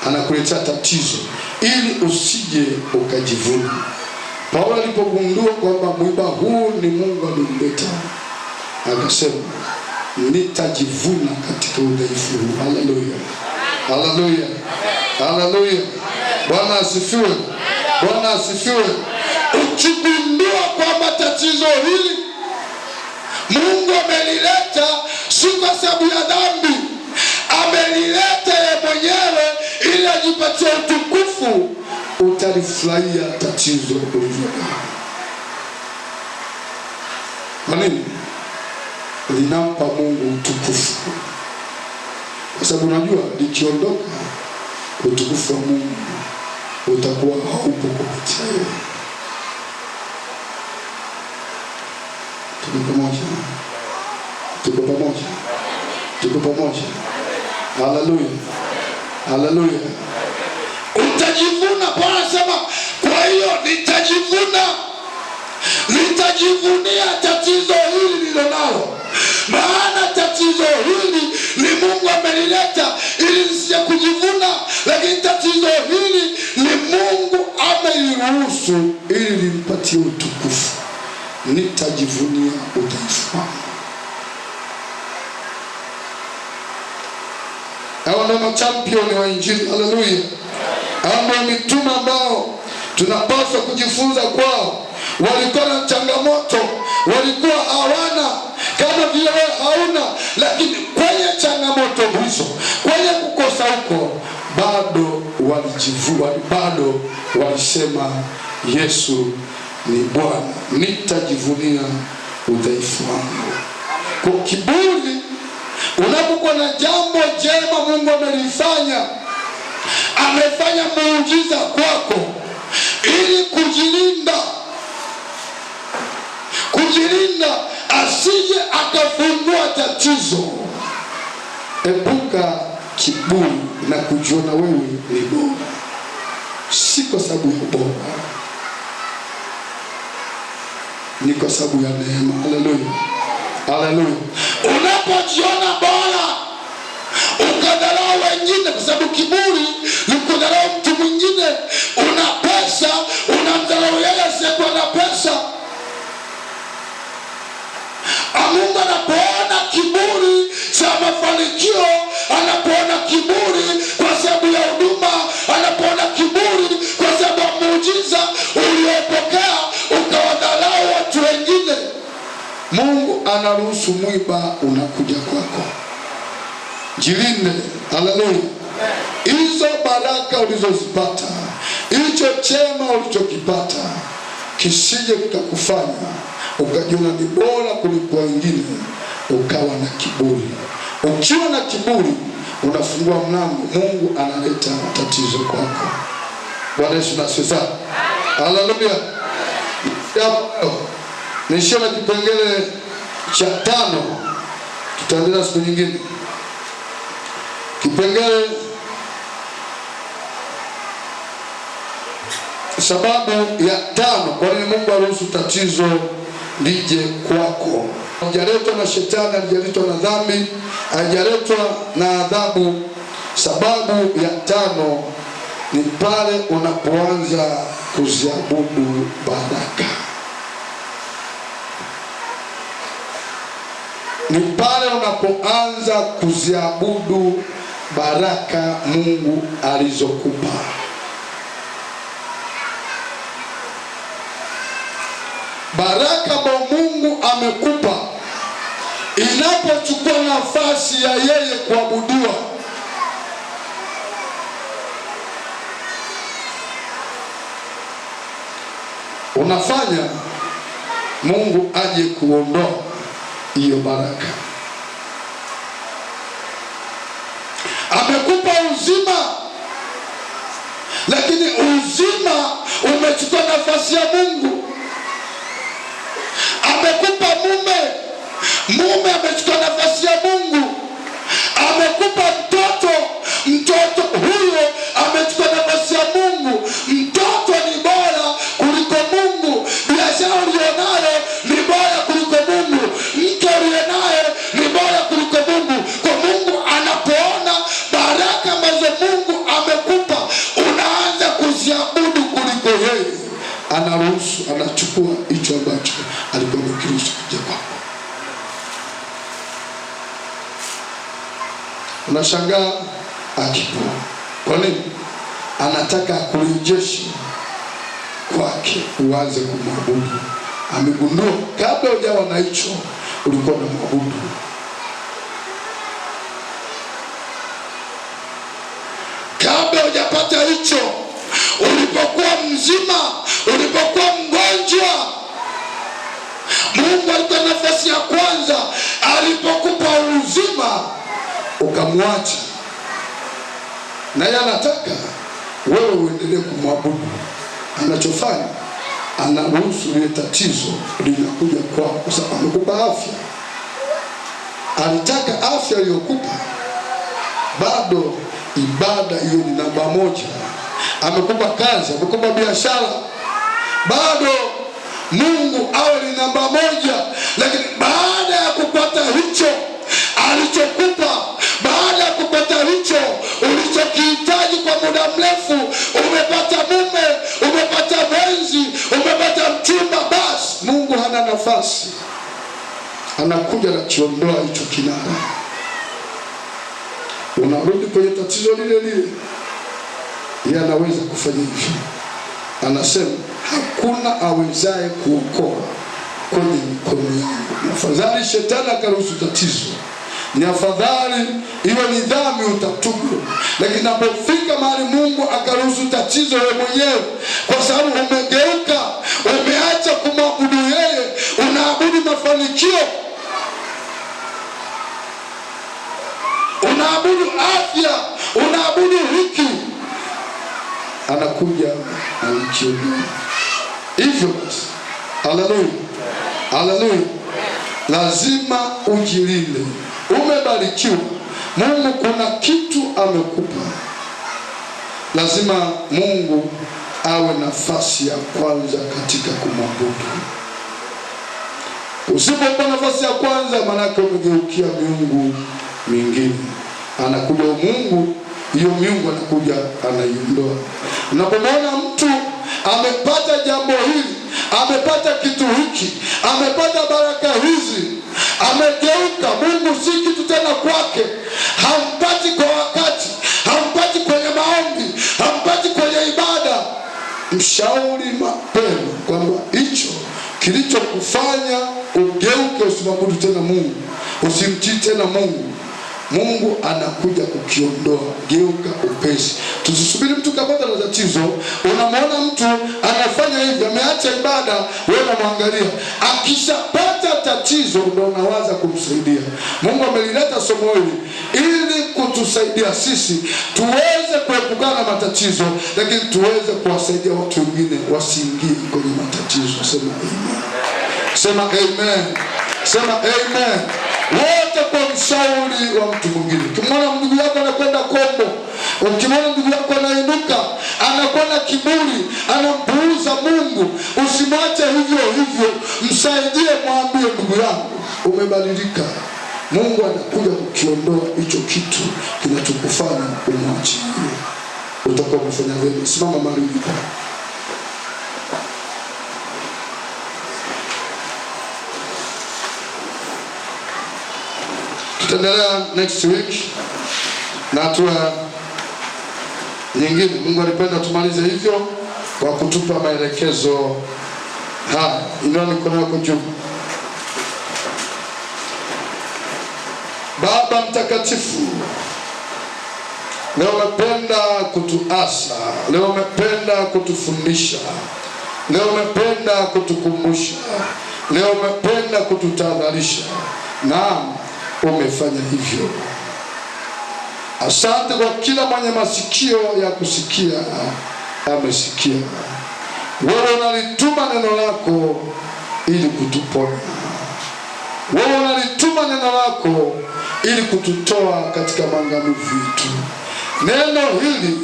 anakuletea tatizo, ili usije ukajivuna. Paulo alipogundua kwamba mwiba huu ni Mungu alimleta, akasema nitajivuna katika udhaifu huu. Haleluya, haleluya, haleluya. Bwana asifiwe, Bwana asifiwe. Ukigundua kwamba tatizo hili Mungu amelileta si kwa sababu ya dhambi, amelileta yeye mwenyewe ili ajipatie utukufu, utalifurahia tatizo ulilonalo. Kwa nini? Linampa Mungu utukufu, kwa sababu unajua likiondoka utukufu wa Mungu utakuwa haupo kupitia wewe. Tuko pamoja, tuko pamoja, tuko pamoja. Haleluya, haleluya. Utajivuna. Bwana anasema kwa hiyo nitajivunia tatizo hili nililonalo, maana tatizo hili ni Mungu amelileta ili nisije kujivuna, lakini tatizo hili ni Mungu ameliruhusu ili limpatie utukufu. Nitajivunia udhaifu wangu. Hao ndio machampioni wa Injili. Haleluya. Hao ndio mitume ambao tunapaswa kujifunza kwao. Walikuwa na changamoto, walikuwa hawana kama vile wewe hauna, lakini kwenye changamoto hizo, kwenye kukosa huko, bado walijivua, bado walisema Yesu ni Bwana. Nitajivunia udhaifu wangu. Kwa kiburi, unapokuwa na jambo jema Mungu amelifanya, amefanya muujiza kwako, ili kujilinda asije akafungua tatizo. Epuka kiburi na kujiona wewe ni bora, si kwa sababu ya bora, ni kwa sababu ya neema. Haleluya, haleluya. Unapojiona bora ukadharau wengine, kwa sababu kiburi ni kudharau mtu mwingine. Una pesa, unamdharau yeye asiyekuwa na pesa. Mungu anapoona kiburi cha mafanikio, anapoona kiburi kwa sababu ya huduma, anapoona kiburi kwa sababu ya muujiza uliopokea ukawadharau watu wengine, Mungu anaruhusu mwiba unakuja kwako. Jilinde. Haleluya. Hizo baraka ulizozipata, hicho chema ulichokipata, kisije kikakufanya ukajiona ni bora kuliko wengine, ukawa na kiburi. Ukiwa na kiburi, unafungua mlango, Mungu analeta tatizo kwako. Bwana Yesu asifiwe. Haleluya. Nishia na kipengele cha 5, tutaendelea siku nyingine. Kipengele sababu ya 5 kwa nini Mungu aruhusu tatizo lije kwako. Hajaletwa na shetani, hajaletwa na dhambi, hajaletwa na adhabu. Sababu ya 5 ni pale unapoanza kuziabudu baraka. ni pale unapoanza kuziabudu baraka Mungu alizokupa. Baraka ambayo Mungu amekupa inapochukua nafasi ya yeye kuabudiwa, unafanya Mungu aje kuondoa hiyo baraka. Amekupa uzima, lakini uzima umechukua nafasi ya Mungu. Amekupa mume amechukua nafasi ya Mungu. Amekupa mtoto huyo amechukua nafasi ya Mungu. Mtoto ni bora kuliko Mungu. Biashara ulionayo ni bora kuliko Mungu. Mke ulionaye ni bora kuliko Mungu. Kwa Mungu anapoona baraka ambazo Mungu amekupa, unaanza kuziabudu kuliko yeye, anaruhusu, anachukua hicho ambacho alikuwa amekiruhusu kuja kwako. Unashangaa akipua. Kwa nini? Anataka kurejesha kwake, uanze kumwabudu. Amegundua kabla hujawa na hicho ulikuwa na mwabudu. Kabla hujapata hicho, ulipokuwa mzima, ulipokuwa mgonjwa, Mungu alikuwa nafasi ya kwanza. Alipokupa uzima ukamwacha, naye anataka wewe uendelee kumwabudu. Anachofanya, anaruhusu ile tatizo linakuja kwako, kwa sababu amekupa afya. Alitaka afya aliyokupa, bado ibada hiyo ni namba moja. Amekupa kazi, amekupa biashara, bado Mungu awe ni namba moja. Lakini baada ya kupata hicho alichokupa, baada ya kupata hicho ulichokihitaji kwa muda mrefu, umepata mume, umepata mwenzi, umepata mchumba, basi Mungu hana nafasi. Anakuja na kiondoa hicho kinara. Unarudi kwenye tatizo lile lile. Yeye anaweza kufanya hivyo. Anasema hakuna awezaye kuokoa kwenye mikono yangu. Ni afadhali shetani akaruhusu tatizo, ni afadhali iwe ni dhambi utatubu, lakini napofika mahali Mungu akaruhusu tatizo wewe mwenyewe, kwa sababu umegeuka, umeacha kumwabudu yeye, unaabudu mafanikio, unaabudu afya, unaabudu hiki, anakuja anakiondoa. Hivyo basi, haleluya, haleluya, lazima ujilinde. Umebarikiwa, Mungu kuna kitu amekupa, lazima Mungu awe nafasi ya kwanza katika kumwabudu. Usipokuwa nafasi ya kwanza, maanake umegeukia miungu mingine. Anakuja Mungu, hiyo miungu anakuja anaiondoa. Unapomwona mtu amepata jambo hili, amepata kitu hiki, amepata baraka hizi, amegeuka, Mungu si kitu tena kwake, hampati kwa wakati, hampati kwenye maombi, hampati kwenye ibada, mshauri mapema kwamba hicho kilichokufanya ugeuke, usimwabudu tena Mungu, usimtii tena Mungu, Mungu anakuja kukiondoa. Geuka upesi. Tusisubiri mtu kapata na tatizo. Unamwona mtu anafanya hivi, ameacha ibada, wewe unamwangalia. Akishapata tatizo ndio unawaza kumsaidia. Mungu amelileta somo hili ili kutusaidia sisi tuweze kuepukana na matatizo, lakini tuweze kuwasaidia watu wengine wasiingie kwenye matatizo. Sema amen. Sema amen. Sema amen. Wote kwa mshauri wa mtu mwingine. Ukimwona ndugu yako anakwenda kombo, ukimwona ndugu yako anainuka, anakuwa na kiburi, anampuuza Mungu, usimwache hivyo hivyo, msaidie, mwambie ndugu yangu, umebadilika. Mungu anakuja kukiondoa hicho kitu kinachokufanya umwache. Utakuwa umefanya vyema. Simama mahali ulipo. Tutaendelea next week na hatua nyingine. Mungu alipenda tumalize hivyo kwa kutupa maelekezo haya. Inua mikono yako juu. Baba mtakatifu, leo umependa kutuasa, leo umependa kutufundisha, leo umependa kutukumbusha, leo umependa kututahadharisha. Naam, umefanya hivyo. Asante kwa kila mwenye masikio ya kusikia amesikia. Wewe unalituma neno lako ili kutuponya. Wewe unalituma neno lako ili kututoa katika maangamivu yetu. Neno hili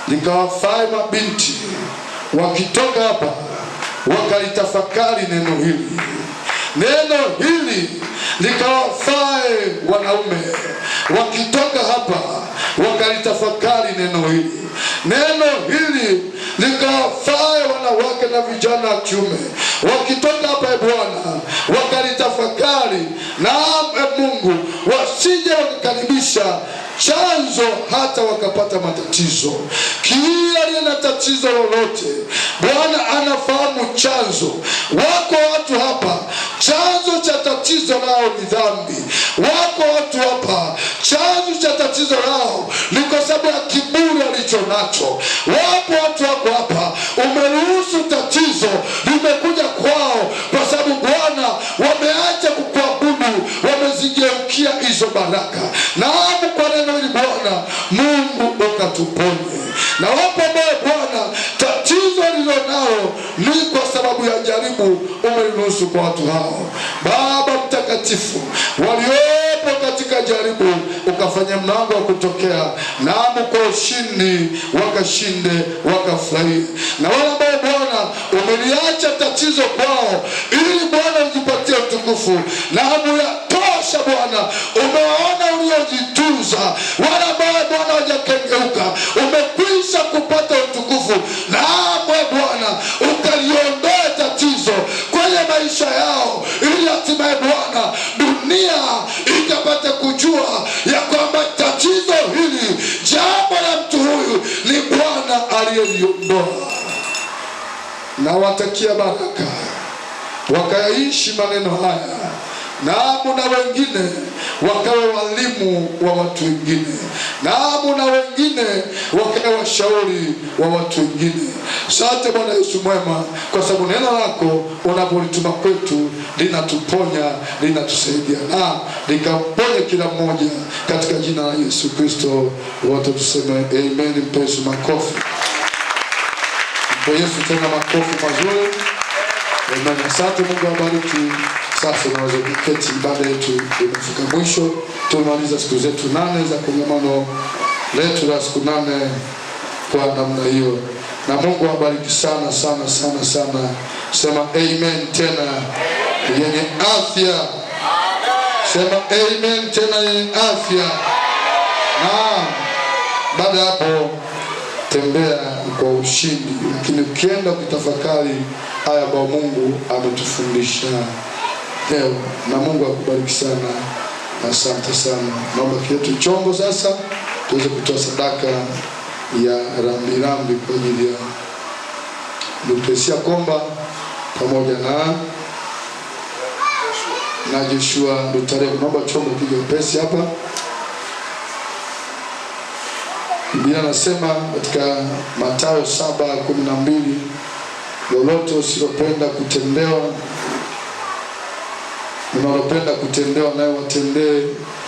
likawafae mabinti wakitoka hapa wakalitafakari neno hili. Neno hili likawafae wanaume wakitoka hapa wakalitafakari neno hili. Neno hili likawafae wanawake na vijana wa kiume wakitoka hapa, Bwana, wakalitafakari. Naam, Mungu, wasije wakakaribisha chanzo hata wakapata matatizo. Kila aliye na tatizo lolote, Bwana anafahamu chanzo. Wako watu hapa chanzo cha tatizo lao ni dhambi. Wako watu hapa chanzo cha tatizo lao ni kwa sababu ya kiburi alicho nacho. Wapo watu wako hapa umeruhusu tatizo limekuja kwao kwa sababu Bwana wameacha kukuabudu, wamezigeukia hizo baraka. Naam, kwa neno hili Bwana Mungu ukatuponye. Na wapo ambao Bwana tatizo lililonao ni kwa sababu ya jaribu umeliruhusu kwa watu hao. Baba mtakatifu, waliopo katika jaribu ukafanya mlango wa kutokea, naam, kwa ushindi wakashinde, wakafurahie. Na wale ambao Bwana umeliacha tatizo kwao ili Bwana ujipatie utukufu, naam, yatosha Bwana, umewaona uliojitunza. Wale ambao Bwana hawajakengeuka umekwisha kupata utukufu. Naam, Bwana ukaliondoe tatizo kwenye maisha yao ili hatimaye Bwana dunia ikapata kujua ya kwamba tatizo hili, jambo la mtu huyu, ni Bwana aliyeliondoa. Na watakia baraka wakaishi maneno haya. Naamu, na wengine wakawe walimu wa watu wengine. Naamu, na wengine wakawe washauri wa watu wengine. Asante Bwana Yesu mwema, kwa sababu neno lako unapolituma kwetu linatuponya, linatusaidia, na likamponye kila mmoja katika jina la Yesu Kristo. Wote tuseme amen. Mpe Yesu makofi. Mpe Yesu tena makofi mazuri. Amen. Asante, Mungu awabariki. Sasa naweza kuketi, ibada yetu imefika mwisho. Tumaliza siku zetu 8 za kongamano letu la siku 8 kwa namna hiyo. Na Mungu awabariki sana sana sana sana. Sema amen tena yenye afya. Sema amen tena yenye afya. Na baada ya hapo tembea kwa ushindi, lakini ukienda kutafakari haya ambayo Mungu ametufundisha leo. Na Mungu akubariki sana. Asante sana. Naomba kietu chombo sasa tuweze kutoa sadaka ya rambirambi kwa ajili ya Lutesia Komba pamoja na Joshua Lutare. Naomba chombo kije upesi hapa. Biblia anasema katika Mathayo 7:12, lolote usilopenda kutendewa, unalopenda kutendewa naye watendee